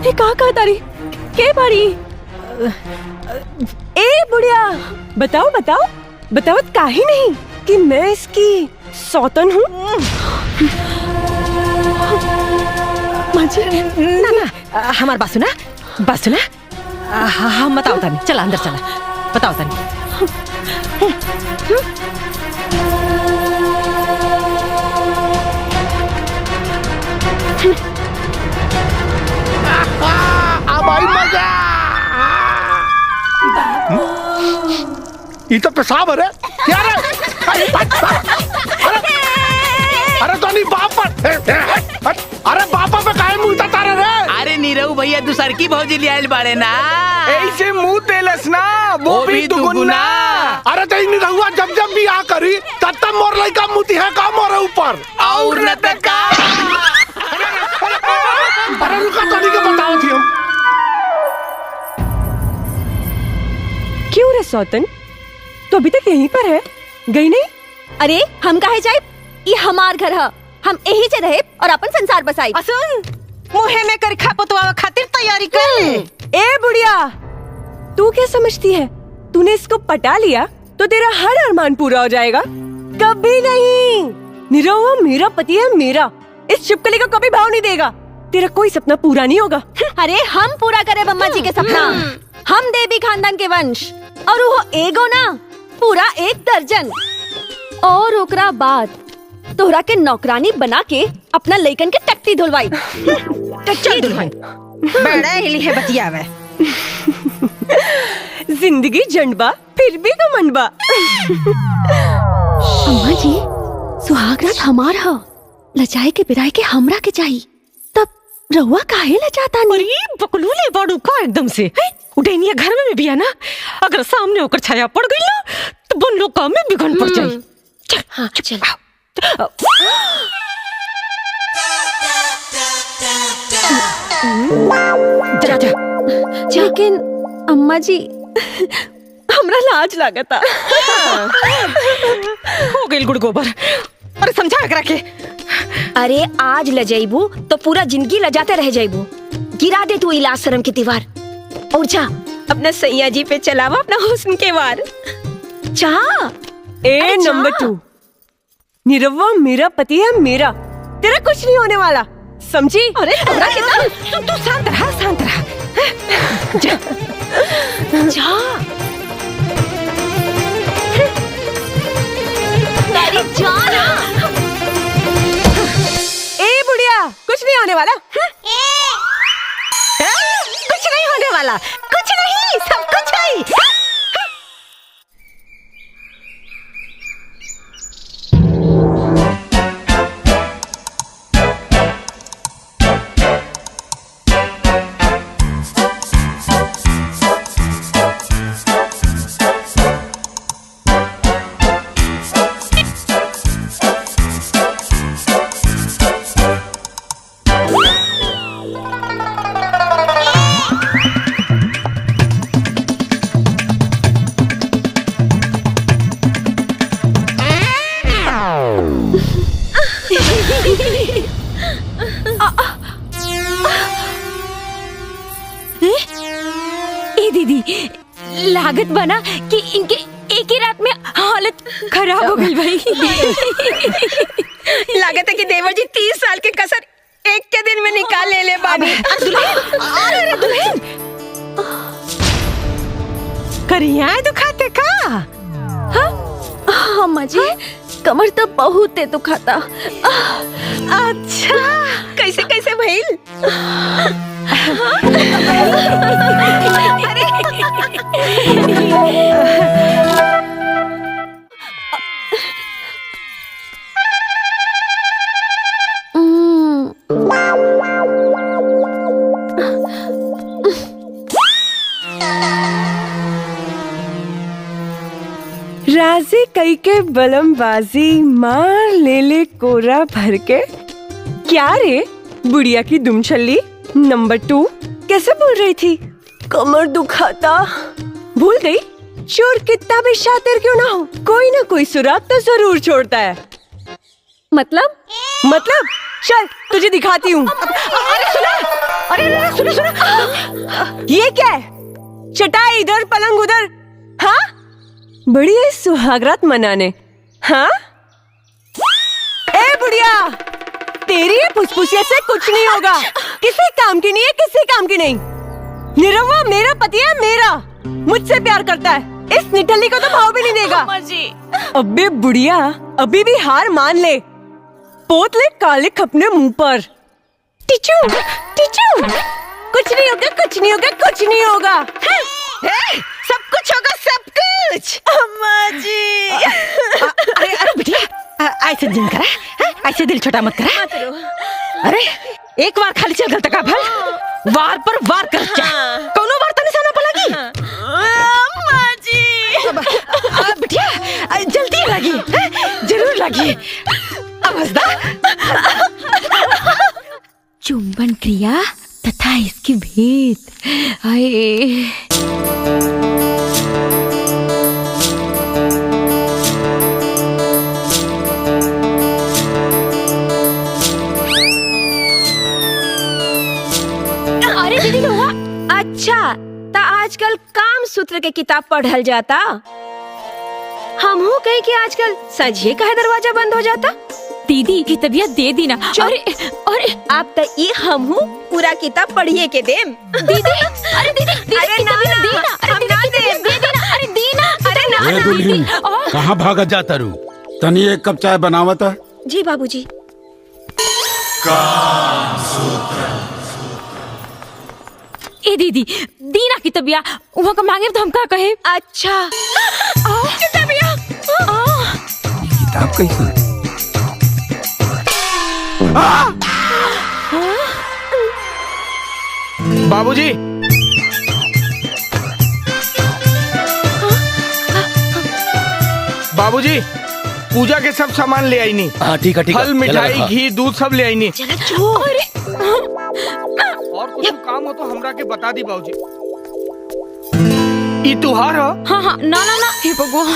ये कहा तारी के बारी? ए बुढ़िया, बताओ बताओ बताओ काहे नहीं कि मैं इसकी सौतन हूँ। ना ना हमार बात सुना, हाँ बताओ तानी, चला अंदर चला, बताओ तानी। अब आई मजा। ये तो पेशाब है रे। क्या रे? अरे तो नहीं बाप पर। अरे बापा पे काहे मुंह तारे रे? अरे नीरव भैया दूसर की भौजी लियाल बाड़े ना। ऐसे मुंह तेलस ना वो भी दुगुना। अरे तो नहीं रहुआ जब जब भी आ करी तब तब मोर लइका मुती है का मोरे ऊपर और न त का। अरे रुका तो नहीं के बताओ थी हम। क्यों रे सौतन, तो अभी तक यहीं पर है, गई नहीं? अरे हम काहे जाए, ये हमार घर है, हम यही से रहे और अपन संसार बसाई। सुन, मुहे में करखा पतवावा खातिर तैयारी कर। ए बुढ़िया, तू क्या समझती है तूने इसको पटा लिया तो तेरा हर अरमान पूरा हो जाएगा? कभी नहीं। नीरव मेरा पति है, मेरा। इस छिपकली को कभी भाव नहीं देगा। तेरा कोई सपना पूरा नहीं होगा। अरे हम पूरा करे बम्मा जी के सपना। हम देवी खानदान के वंश और वो एगो ना पूरा 1 दर्जन। और ओकरा बाद तोहरा के नौकरानी बना के अपना लइकन के टट्टी धुलवाई। टट्टी धुलवाई बड़ा हिली है बतियावे। जिंदगी जंडबा फिर भी घमंडबा। अम्मा जी, सुहागरात हमार ह, लचाए के बिराए के हमरा के चाहिए। तब रहुआ काहे लचाता नहीं? अरे बकलूले बाड़ू का एकदम से। उडेनिया घर में भी है ना, अगर सामने होकर छाया पड़ गई ना तो बन लोग काम में बिगड़ पड़ जाए। चल हाँ चल। जा जा। लेकिन अम्मा जी हमरा लाज लागता। हो गई गुड़ गोबर। अरे समझा करा के। अरे आज लजाइबू तो पूरा जिंदगी लजाते रह जाइबू। गिरा दे तू इलाज शर्म की दीवार और जा अपना सैया जी पे चलावा अपना हुस्न के वार। जा। ए नंबर 2, नीरवा मेरा पति है, मेरा। तेरा कुछ नहीं होने वाला, समझी? अरे तू शांत रहा, शांत रहा। जा जा। जाना। ए बुढ़िया, कुछ नहीं होने वाला। कुछ नहीं होने वाला, कुछ नहीं, सब कुछ है। लागत बना कि इनके एक ही रात में हालत खराब हो गई भाई। लागत है कि देवर जी 30 साल के कसर एक के दिन में निकाल ले बाबी। अरे दुल्हन करिया दुखाते का? हाँ अम्मा जी, कमर तो बहुत दुखाता। अच्छा कैसे कैसे भइल? राजी कई के बलमबाजी मार ले ले कोरा भर के। क्या रे बुढ़िया की दुमछल्ली नंबर 2 कैसे बोल रही थी? कमर दुखाता। भूल गई? चोर कितना भी शातिर क्यों ना हो, कोई ना कोई सुराग तो जरूर छोड़ता है। मतलब चल तुझे दिखाती हूँ। अरे सुना, अरे सुनो सुनो, ये क्या है? चटाई इधर पलंग उधर। हाँ बड़ी है सुहागरात मनाने। हाँ ए बुढ़िया, तेरी फुसफुसिया से कुछ नहीं होगा। किसी काम की नहीं है, किसी काम की नहीं। निरवा मेरा पति है, मेरा, मुझसे प्यार करता है। इस निठल्ली को तो भाव भी नहीं देगा। अबे बुढ़िया, अभी भी हार मान ले। पोत ले कालिक अपने मुंह पर। टीचू टीचू कुछ नहीं होगा, कुछ नहीं होगा, कुछ नहीं होगा। सब कुछ होगा, सब कुछ। अम्मा जी। अरे अरे बिटिया ऐसे दिन करा, ऐसे दिल छोटा मत करा। अरे एक बार खाली चल गलत का भल वार पर वार कर जा, कोनो बार तो निशाना पलगी। अम्मा जी। बिटिया जल्दी लगी, जरूर लगी। अब हंसदा। चुंबन क्रिया तथा इसकी भेद। आए अरे दीदी हुआ अच्छा ता आजकल काम सूत्र के किताब पढ़ल जाता। हम हो कहीं कि आजकल सजिए का दरवाजा बंद हो जाता। दीदी की तबीयत दे दी ना। अरे आप तो ये हम हूँ पूरा किताब पढ़िए के देम। दीदी अरे दीदी अरे ना ना दीना, अरे दीदी दे देना, अरे दीना, अरे ना ए दुल्हन, कहाँ भागत जाता रू? तनी एक कप चाय बनावत है। जी बाबूजी। ए दीदी दीना की तबिया वहाँ का मांगे तो हम क्या कहे? अच्छा तबिया किताब कैसे? बाबूजी बाबूजी पूजा के सब सामान ले आई नी। हाँ ठीक है ठीक है। फल मिठाई घी दूध सब ले आई नी। और कुछ काम हो तो हमरा के बता दी बाबूजी। ई त्योहार हो? हाँ हाँ ना ना ना हे भगवान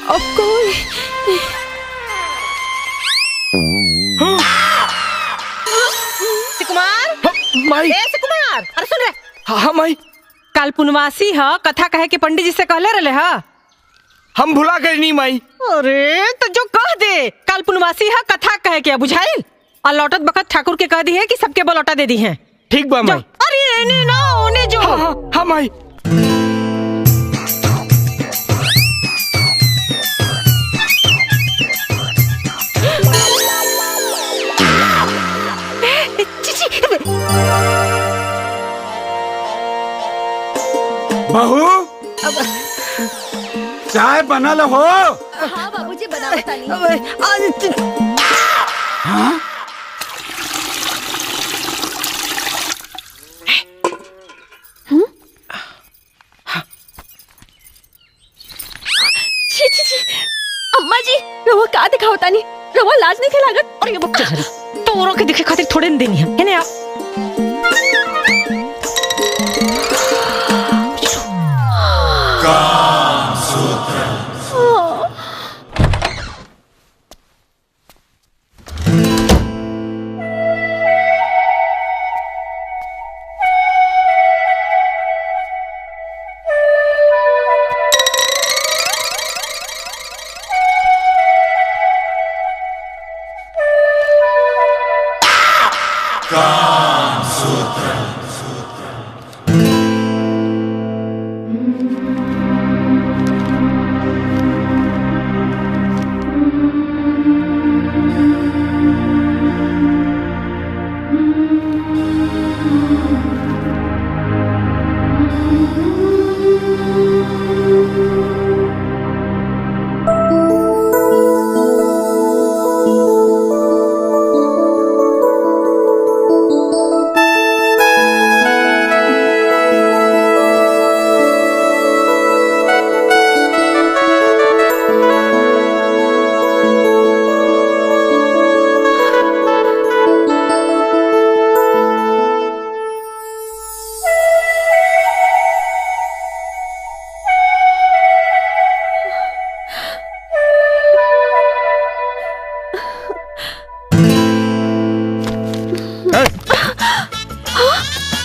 अब कोई सुकुमार माई। ए सुकुमार अरे सुन रे। हाँ माई। कल पुनवासी ह कथा कहे के पंडित जी से कहले रहे ह। हम भुला गए नहीं माई। अरे तो जो कह दे कल पुनवासी है कथा कहे के बुझाइल और लौटत बखत ठाकुर के कह दी है कि सबके बलौटा दे दी है। ठीक बा माई। अरे एने ना ओने जो। हाँ माई। बहू चाय बनल हो? हाँ बाबूजी बनावता नहीं। हाँ? अम्मा जी रवा का दिखावता नहीं, रवा लाज नहीं खिलागत। और ये बच्चा तो के दिखे खातिर थोड़े न देनी है ना आप।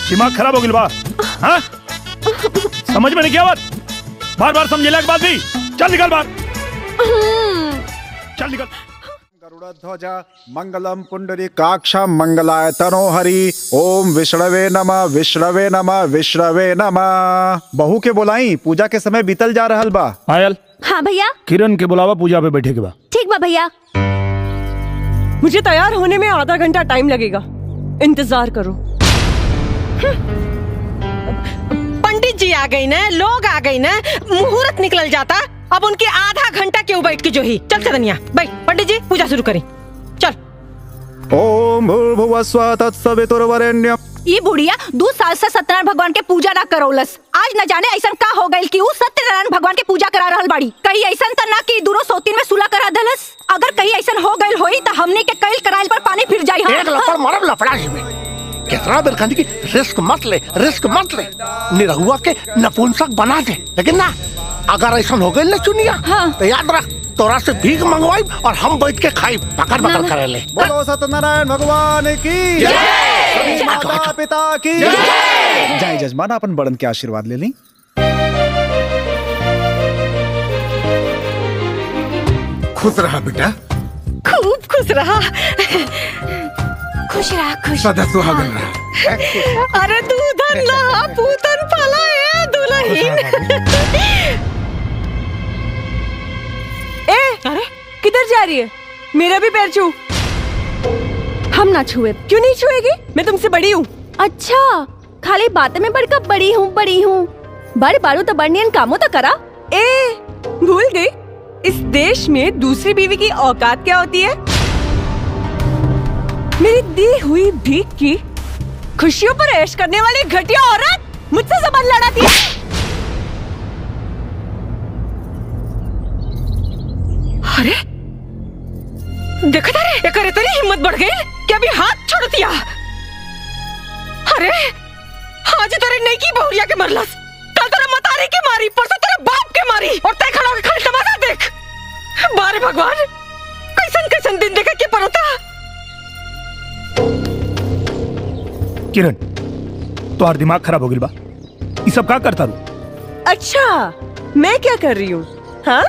दिमाग खराब हो गया बा? हाँ? समझ में नहीं क्या बात? बार बार समझेला के बाद भी चल निकल बाहर, चल निकल। ध्वज मंगलम पुंडरीकाक्षम मंगलायतनो हरि ओम विष्णवे नमः विष्णवे नमः विष्णवे नमः। बहू के बुलाई पूजा के समय बीतल जा रहल बा। पायल हाँ भैया। किरण के बुलावा पूजा पे बैठे के बा। ठीक बा भैया। मुझे तैयार होने में आधा घंटा टाइम लगेगा। इंतजार करो। पंडित जी आ गई ना, लोग आ गई ना, मुहूर्त निकल जाता। अब उनके आधा घंटा क्यों बैठ के जो ही। चल चदनिया बैठ, पंडित जी पूजा शुरू करें। चल। ओम भूर्भुवस्सुः तत्सवितुर्वरेण्यम्। ये बुढ़िया 2 साल से सत्यनारायण भगवान के पूजा ना करौलस। आज न जाने ऐसा का हो गई कि वो सत्यनारायण भगवान के पूजा करा रहल बाड़ी। कहीं ऐसा त ना कि दोनों सोतिन में सुलह करा दलस। अगर कहीं ऐसा हो गई होई तो हमने के कईल कराइल पर पानी फिर जाई। एक लपड़ मारब लफड़ा जी में। कितना देर कहनी की रिस्क मत ले, रिस्क मत ले, निरहुआ के नपुंसक बना दे। लेकिन ना, अगर ऐसा हो गई ना चुनिया, तो याद रख तोरा से भीख मंगवाई और हम बैठ के खाई पकड़ पकड़ करे ले। बोलो सत्यनारायण भगवान की जय, सभी माता पिता की जय। जय जजमान, अपन बड़न के आशीर्वाद ले ली। खुश रहा बेटा, खूब खुश रहा। खुश रहा, खुश सदा सुहागन रहा। अरे दूधन लहा पूतन फला ए दुल्हन। अरे किधर जा रही है? मेरा भी पैर छू। हम ना छुए। क्यों नहीं छुएगी? मैं तुमसे बड़ी हूँ। अच्छा, खाली बातें में बढ़कर बड़ी हूँ। बड़े बारू तो बड़नियन कामों तो करा। भूल गई, इस देश में दूसरी बीवी की औकात क्या होती है? मेरी दी हुई भीख की खुशियों पर ऐश करने वाली घटिया औरत मुझसे जबान लड़ाती है। अरे देखा था रे, करे तेरी हिम्मत बढ़ गई कि अभी हाथ छोड़ दिया। अरे आज तेरे नहीं की बहुरिया के मरलस, कल तेरे मतारी के मारी, परसों तेरे बाप के मारी, और तय खड़ा होकर खाली तमाशा देख। बारे भगवान, कैसन कैसन दिन देखे के पड़ता। किरण, तुम्हारा दिमाग खराब हो गया बा। ये सब क्या करता रू? अच्छा, मैं क्या कर रही हूँ? हाँ,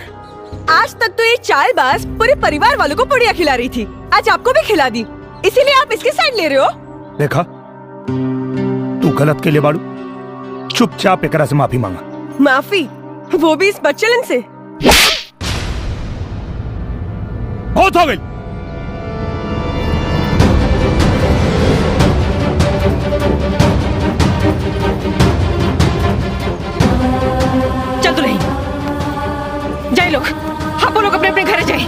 आज तक तो ये चालबाज पूरे परिवार वालों को पुड़िया खिला रही थी, आज आपको भी खिला दी, इसीलिए आप इसकी साइड ले रहे हो। देखा, तू गलत के लिए बाड़ू, चुपचाप एकरा से माफी मांगा। माफी? वो भी इस बच्चलन से? बहुत हो गई। चल तो नहीं जाए लोग, आप लोग अपने अपने घर जाए।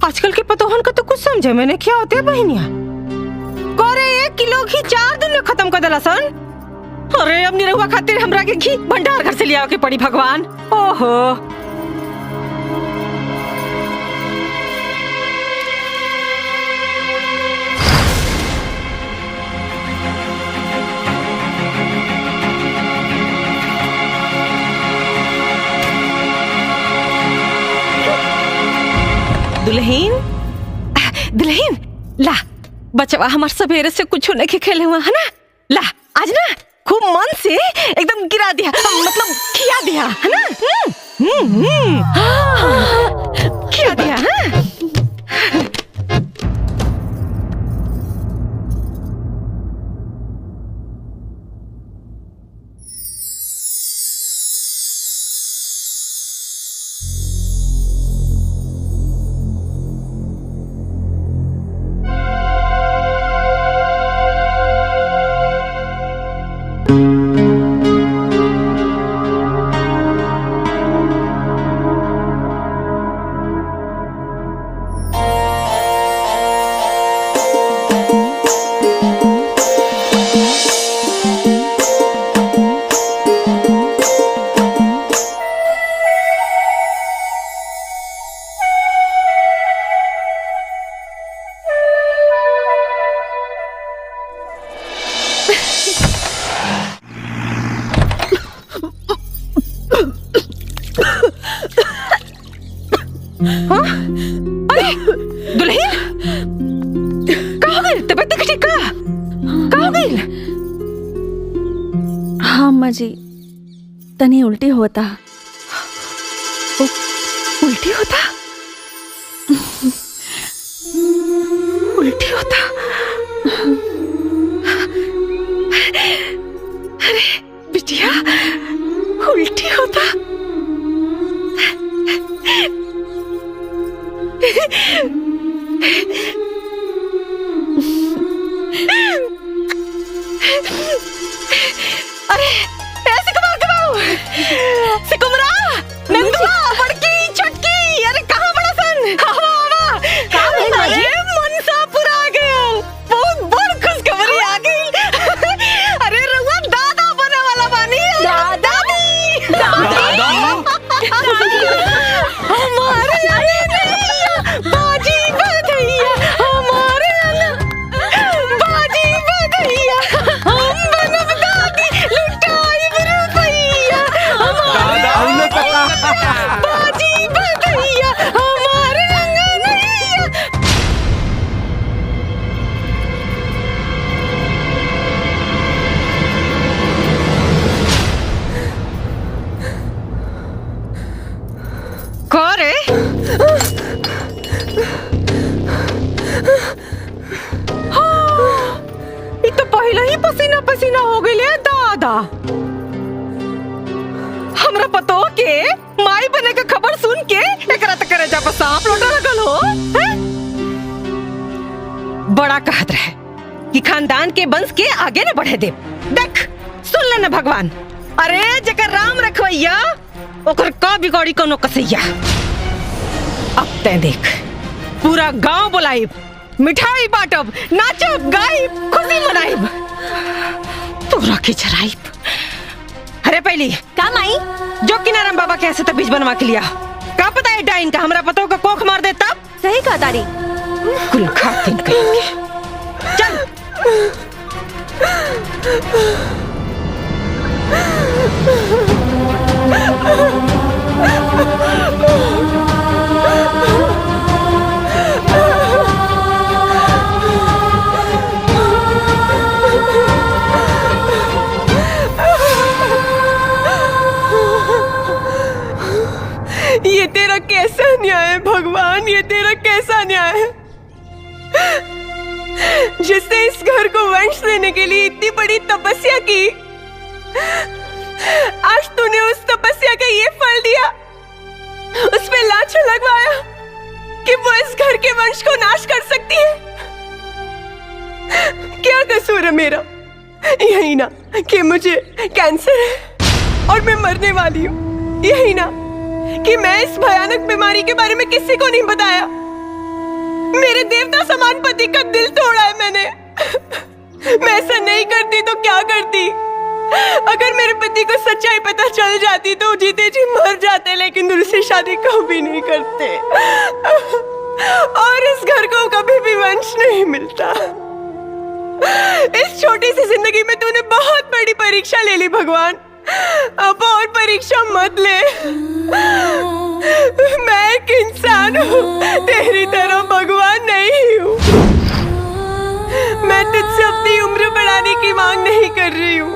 आजकल के पतोहन का तो कुछ समझे मैंने क्या होते हैं बहनिया। कोरे 1 किलो घी 4 दिन में खत्म कर दिला सन। अरे अब निरहुआ खातिर हमरा के घी भंडार घर से लिया के पड़ी भगवान। ओहो, दुल्हन ला, बचवा हमार सवेरे से कुछ नहीं खेले हुआ है ना, ला आज ना खूब मन से एकदम गिरा दिया, मतलब खिया दिया है ना। खिया दिया है। जी तनी उल्टी होता। उल्टी होता? हो गई ले दादा। हमरा पतो के माई बने का खबर सुन के एकरा तक करे जा सांप लौटा लगल हो हैं? बड़ा कहत रहे कि खानदान के वंश के आगे न बढ़े दे। देख सुन ले न भगवान, अरे जकर राम रखवैया ओकर का बिगाड़ी कोनो कसैया। अब ते देख पूरा गांव बुलाइब, मिठाई बांटब, नाचब गाइब, खुशी मनाइब, तोरा के चराइब। अरे पहली का माई जो किनाराम बाबा के ऐसे बीज बनवा के लिया, का पता है डाइन का हमरा पतो का कोख मार देता। सही कहा तारी। कुल खातिन कहेंगे। चल ये तेरा कैसा न्याय है भगवान, ये तेरा कैसा न्याय है जिसने इस घर को वंश देने के लिए इतनी बड़ी तपस्या की, आज तूने उस तपस्या का ये फल दिया, उस पे लांछन लगवाया कि वो इस घर के वंश को नाश कर सकती है। क्या कसूर है मेरा? यही ना कि मुझे कैंसर है और मैं मरने वाली हूँ, यही ना कि मैं इस भयानक बीमारी के बारे में किसी को नहीं बताया। मेरे देवता समान पति का दिल तोड़ा है मैंने। मैं ऐसा नहीं करती तो क्या करती? अगर मेरे पति को सच्चाई पता चल जाती तो जीते जी मर जाते, लेकिन दूसरी शादी कभी नहीं करते और इस घर को कभी भी वंश नहीं मिलता। इस छोटी सी जिंदगी में तूने बहुत बड़ी परीक्षा ले ली भगवान, अब और परीक्षा मत ले। मैं एक इंसान हूँ, तेरी तरह भगवान नहीं हूँ। मैं तुझसे अपनी उम्र बढ़ाने की मांग नहीं कर रही हूँ,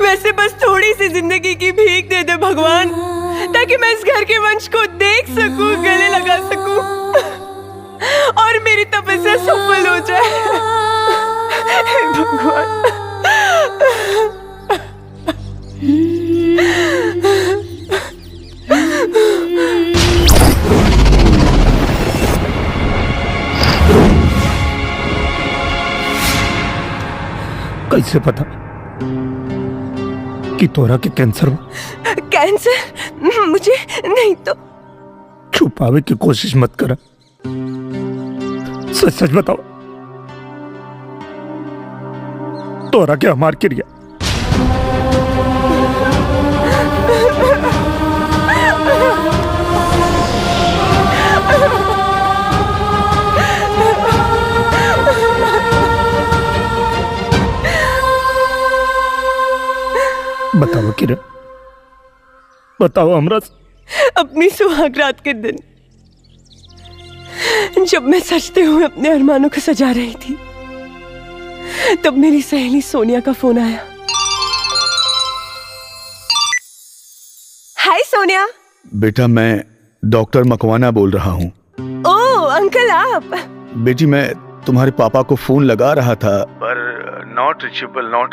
वैसे बस थोड़ी सी जिंदगी की भीख दे दे भगवान, ताकि मैं इस घर के वंश को देख सकूं, गले लगा सकूं और मेरी तपस्या सफल हो जाए। भगवान कैसे पता कि तोरा के कैंसर हुआ? कैंसर मुझे नहीं तो। छुपावे की कोशिश मत करा, सच सच बताओ, तोरा के हमार क्रिया? बताओ किरण, बताओ हमरा। अपनी सुहाग रात के दिन जब मैं सजते हुए अपने अरमानों को सजा रही थी, तब मेरी सहेली सोनिया का फोन आया। हाय सोनिया। बेटा मैं डॉक्टर मकवाना बोल रहा हूँ। ओह अंकल आप। बेटी मैं तुम्हारे पापा को फोन लगा रहा था पर नॉट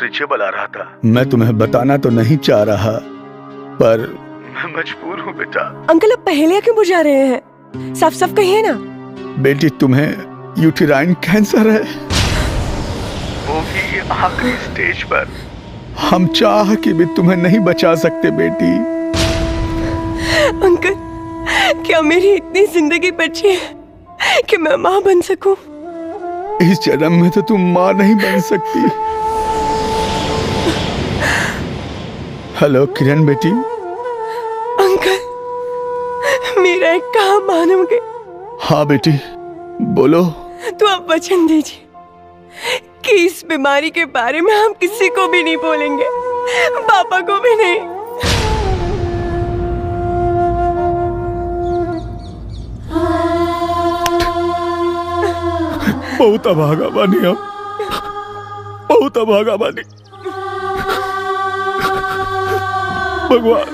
रीचेबल आ रहा था। मैं तुम्हें बताना तो नहीं चाह रहा पर मैं मजबूर हूँ बेटा। अंकल आप पहेलियां क्यों बुझा रहे हैं? साफ साफ कहिए ना। बेटी तुम्हें यूटेराइन कैंसर है, वो भी आखिरी स्टेज पर। हम चाह के भी तुम्हें नहीं बचा सकते बेटी। अंकल क्या मेरी इतनी जिंदगी बची है कि मैं माँ बन सकूं? इस जन्म में तो तुम माँ नहीं बन सकती। हेलो किरण बेटी। अंकल मेरा एक काम मानोगे? हाँ बेटी बोलो। तो आप वचन दीजिए कि इस बीमारी के बारे में हम किसी को भी नहीं बोलेंगे, पापा को भी नहीं। बहुत अभागा बानी हम, बहुत अभागा बानी। भगवान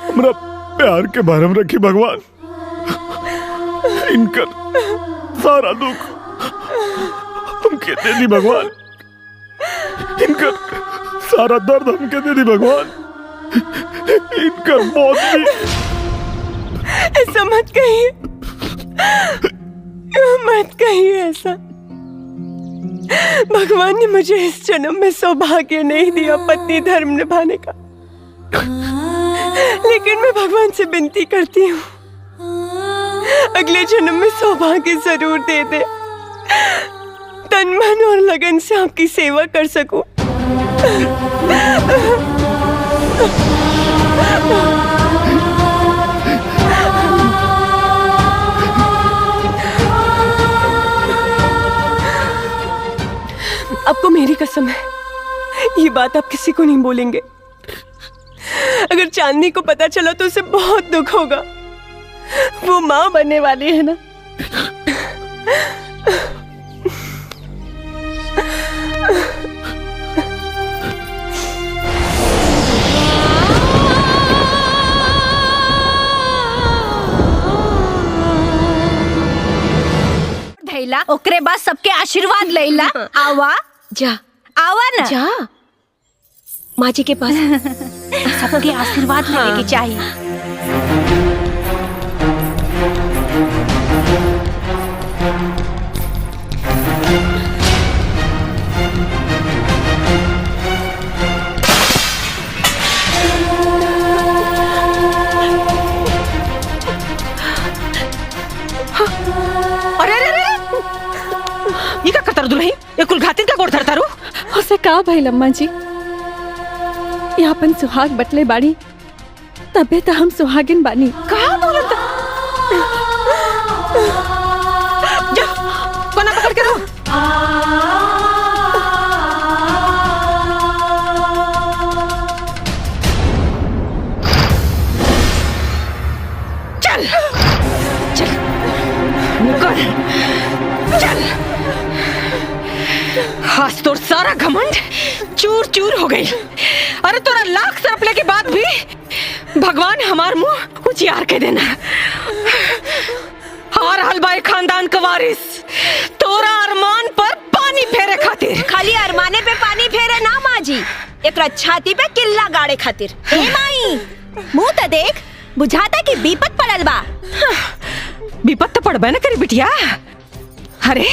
हमरा प्यार के भरम रखी भगवान। इनकर सारा दुख हमके दे दी भगवान। इनका सारा दर्द हमके दे दी भगवान। इनका मौत भी। ऐसा मत कहिए, मत कहिए ऐसा। भगवान ने मुझे इस जन्म में सौभाग्य नहीं दिया पत्नी धर्म निभाने का, लेकिन मैं भगवान से विनती करती हूँ अगले जन्म में सौभाग्य जरूर दे दे, तन मन और लगन से आपकी सेवा कर सकूं। आपको मेरी कसम है, ये बात आप किसी को नहीं बोलेंगे। अगर चांदनी को पता चला तो उसे बहुत दुख होगा। वो माँ बनने वाली है ना। धैला ओकरे बाद सबके आशीर्वाद लैला। आवा जा, आवा ना जा माँ जी के पास। सबके आशीर्वाद लेने की चाहिए। ये का करता दुल्ही? ये कुल घातिन का गोड़ धरता रू? उसे का भाई अम्मा जी, ये अपन सुहाग बटले बाड़ी, तबे तो हम सुहागिन बानी। कहा बोलता? जा, कोना पकड़ के रो। चल, चल, निकल, चल। आज तो सारा घमंड चूर चूर हो गई। अरे तोरा लाख सरपले के बाद भी भगवान हमार मुंह उजियार के देना। हार हलवाई खानदान का वारिस तोरा अरमान पर पानी फेरे खातिर। खाली अरमाने पे पानी फेरे ना माँ जी, एकरा छाती पे किल्ला गाड़े खातिर। ए माई, मुंह तो देख, बुझाता कि विपत पड़ल बा। विपत तो पड़बे न करी बिटिया। अरे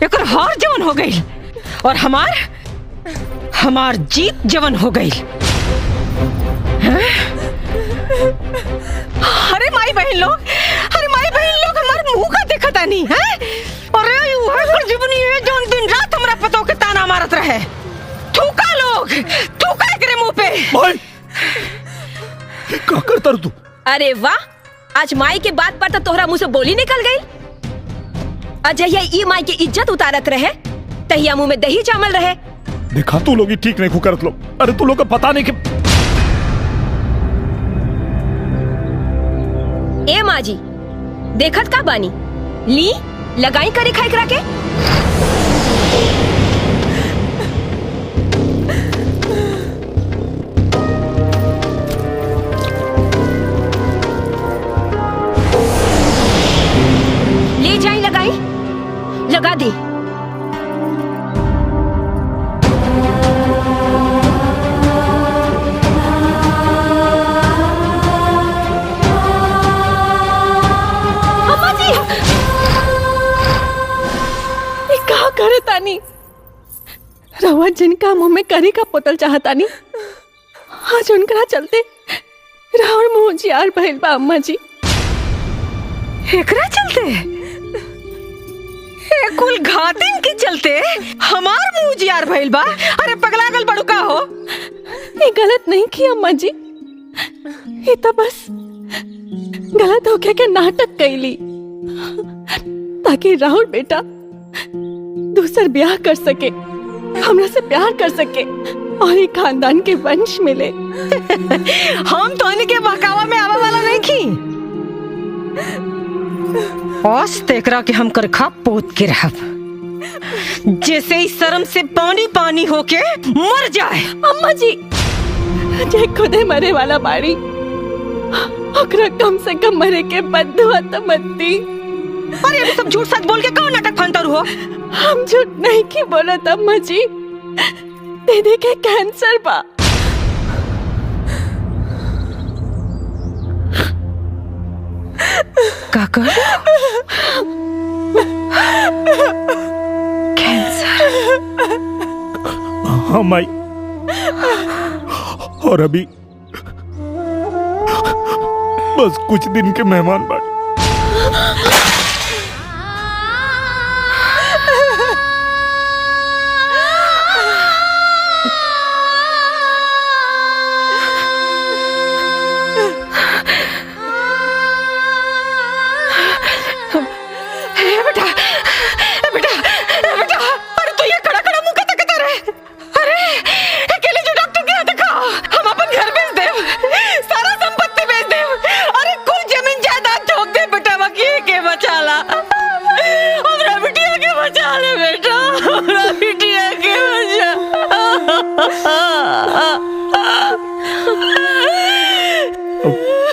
एकर हार जवन हो गई और हमार जीत जवन हो गई। अरे माई बहन लोग, हमार मुंह का देखता नहीं है। अरे वह जीवनी है जो दिन रात हमरा पतों के ताना मारत रहे। थूका लोग, थूका एकरे मुंह पे। भाई क्या करता तू? अरे वाह, आज माई के बात पर तो तोहरा मुंह से बोली निकल गई। अजय ई माई की इज्जत उतारत रहे, तहिया मुंह में दही जामल रहे। देखा तू लोग ही ठीक नहीं करत लोग। अरे तू लोग का पता नहीं कि ए माँ जी, देखत का बानी, ली लगाई करे खाई करा के। ले जाई लगाई, लगा दी। करे तानी रवा जिनका मुंह में करी का पोतल चाहतानी, आज उनकरा चलते रावण मुंह जियार भइल बा अम्मा जी। एकरा चलते, कुल घातिन के चलते हमार मुंह जियार भइल बा। अरे पगलागल बड़ू का हो? ये गलत नहीं की अम्मा जी, ये तो बस गलत होके के नाटक कैली ताकि राहुल बेटा दूसर ब्याह कर सके, हमरा से प्यार कर सके और एक खानदान के वंश मिले। हम तो इनके बहकावा में आवा वाला नहीं की। औस तेकरा के हम कर खा पोत के रहब, जैसे ही शर्म से पानी पानी होके मर जाए। अम्मा जी, जे खुदे मरे वाला बाड़ी, ओकरा कम से कम मरे के बदुआ तो मत दी। अरे अभी सब झूठ सच बोल के कौन नाटक फंतर हो? हम झूठ नहीं की बोलत अम्मा जी, दीदी के कैंसर बा। काका कैंसर। हाँ माई, और अभी बस कुछ दिन के मेहमान बाकी।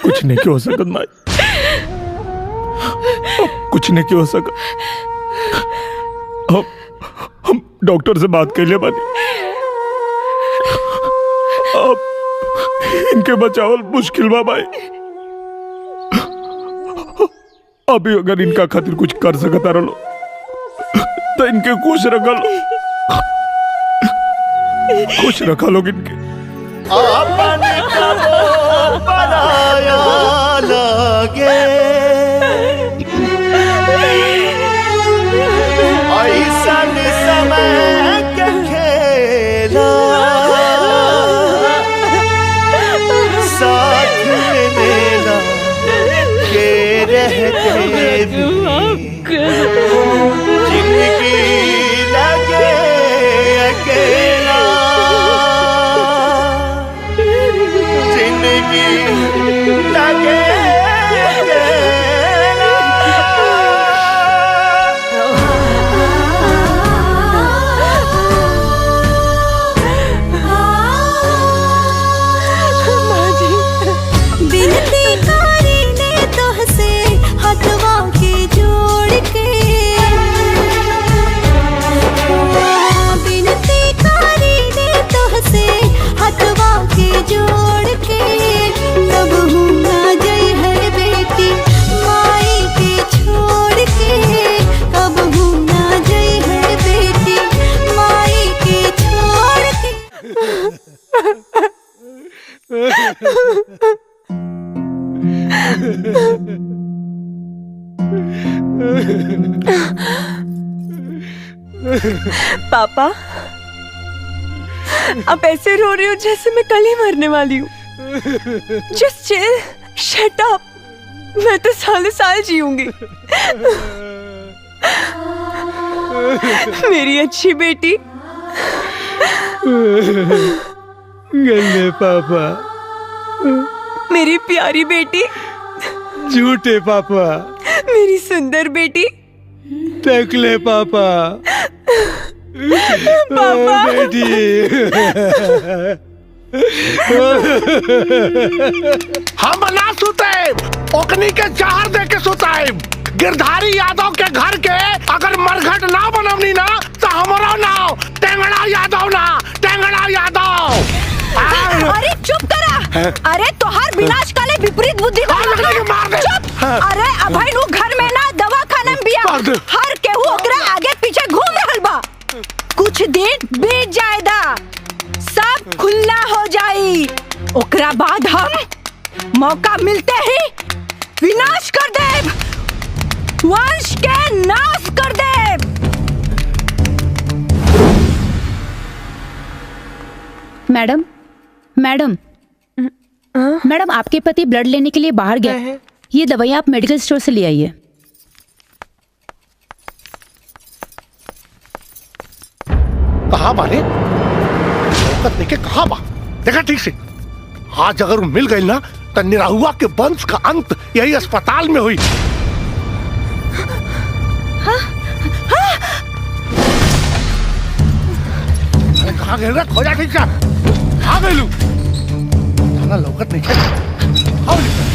कुछ नहीं हो सकत माई, कुछ नहीं हो सकत। हम डॉक्टर से बात कर ले बानी, अब इनके बचावल मुश्किल बा भाई। अभी अगर इनका खातिर कुछ कर सकता रहो तो इनके खुश रखा लो, खुश रखा लोग इनके। बनाया लगे ऐसन समय के खेला साथ में मेरा के रहते भी जिंदगी लगे अकेला, जिंदगी लगे पापा, आप ऐसे रो रहे हो जैसे मैं कल ही मरने वाली हूँ। Just chill, shut up. मैं तो सालों साल जीऊंगी। मेरी अच्छी बेटी। गल्ले पापा, मेरी प्यारी बेटी। झूठे पापा, मेरी सुंदर बेटी। टकले पापा, पापा बेटी। हम ना सुते, ओकनी के जहर दे के सुताए। गिरधारी यादव के घर के अगर मरघट ना बनवनी ना तो हमारा नाम टेंगड़ा यादव ना, टेंगड़ा यादव। अरे चुप करा। अरे तोहार विनाश काले विपरीत बुद्धि चुप। अरे अभय नु घर में ना दवाखाना में बिया, हर केहू ओकरा आगे पीछे घूम रहल बा। कुछ दिन बीत जाएदा, सब खुला हो जाई। ओकरा बाद हम मौका मिलते ही विनाश कर देब, वंश के नाश कर देब। मैडम, मैडम, मैडम, आपके पति ब्लड लेने के लिए बाहर गए। ये दवाई आप मेडिकल स्टोर से ले आइए। कहाँ बारे? औकत लेके कहाँ बा? देखा ठीक से। आज अगर वो मिल गई ना तो निराहुआ के वंश का अंत यही अस्पताल में हुई। अरे कहाँ गए रे? खोजा ठीक से। कहाँ गए लू? साला लौकत नहीं है। आओ निकल।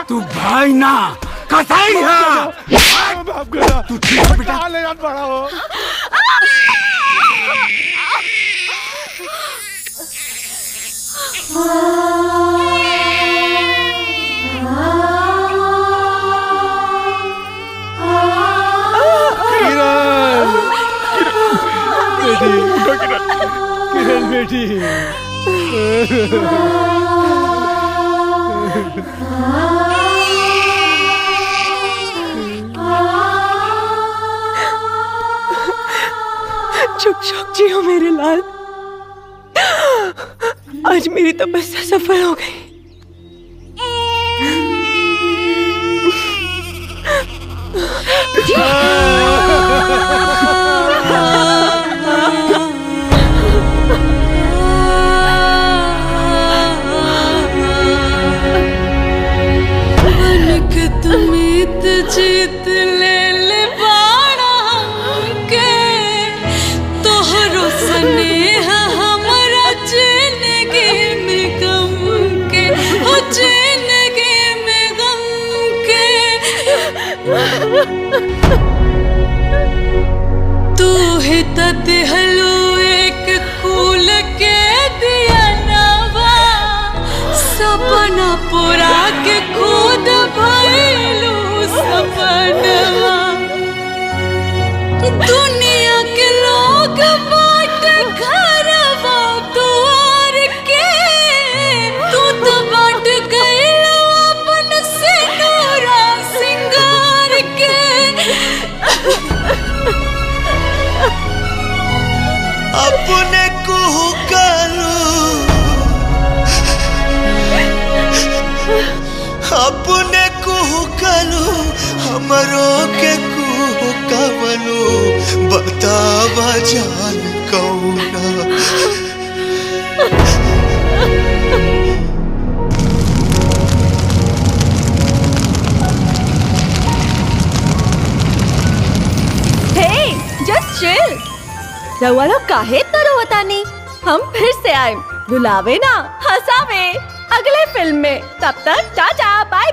तू भाई ना कसाई है। तू ठीक है बेटा? ले जान पड़ा हो। किरण बेटी चुप चुप जियो मेरे लाल। आज मेरी तपस्या सफल हो गई। जीत ले ले बाड़ा के तोहरो स्नेह हमरा जिंदगी में गम के हो जिंदगी में गम के तू ही तहलो एक फूल के दिया नवा सपना पूरा के खुद भइलू सपनवा दुनिया के लोग बाट घरवा दुआर के तू तो बाट गइल अपन सिंदूरा सिंगार के अपने कुहू करू अपने कुहू करू हमरो के कुहू कवनु बतावा जान कौना हे जस्ट चिल। रउआ लोग काहे इतना रोवतानी? हम फिर से आए, रुलावे ना हंसावे अगले फिल्म में। तब तक टाटा बाय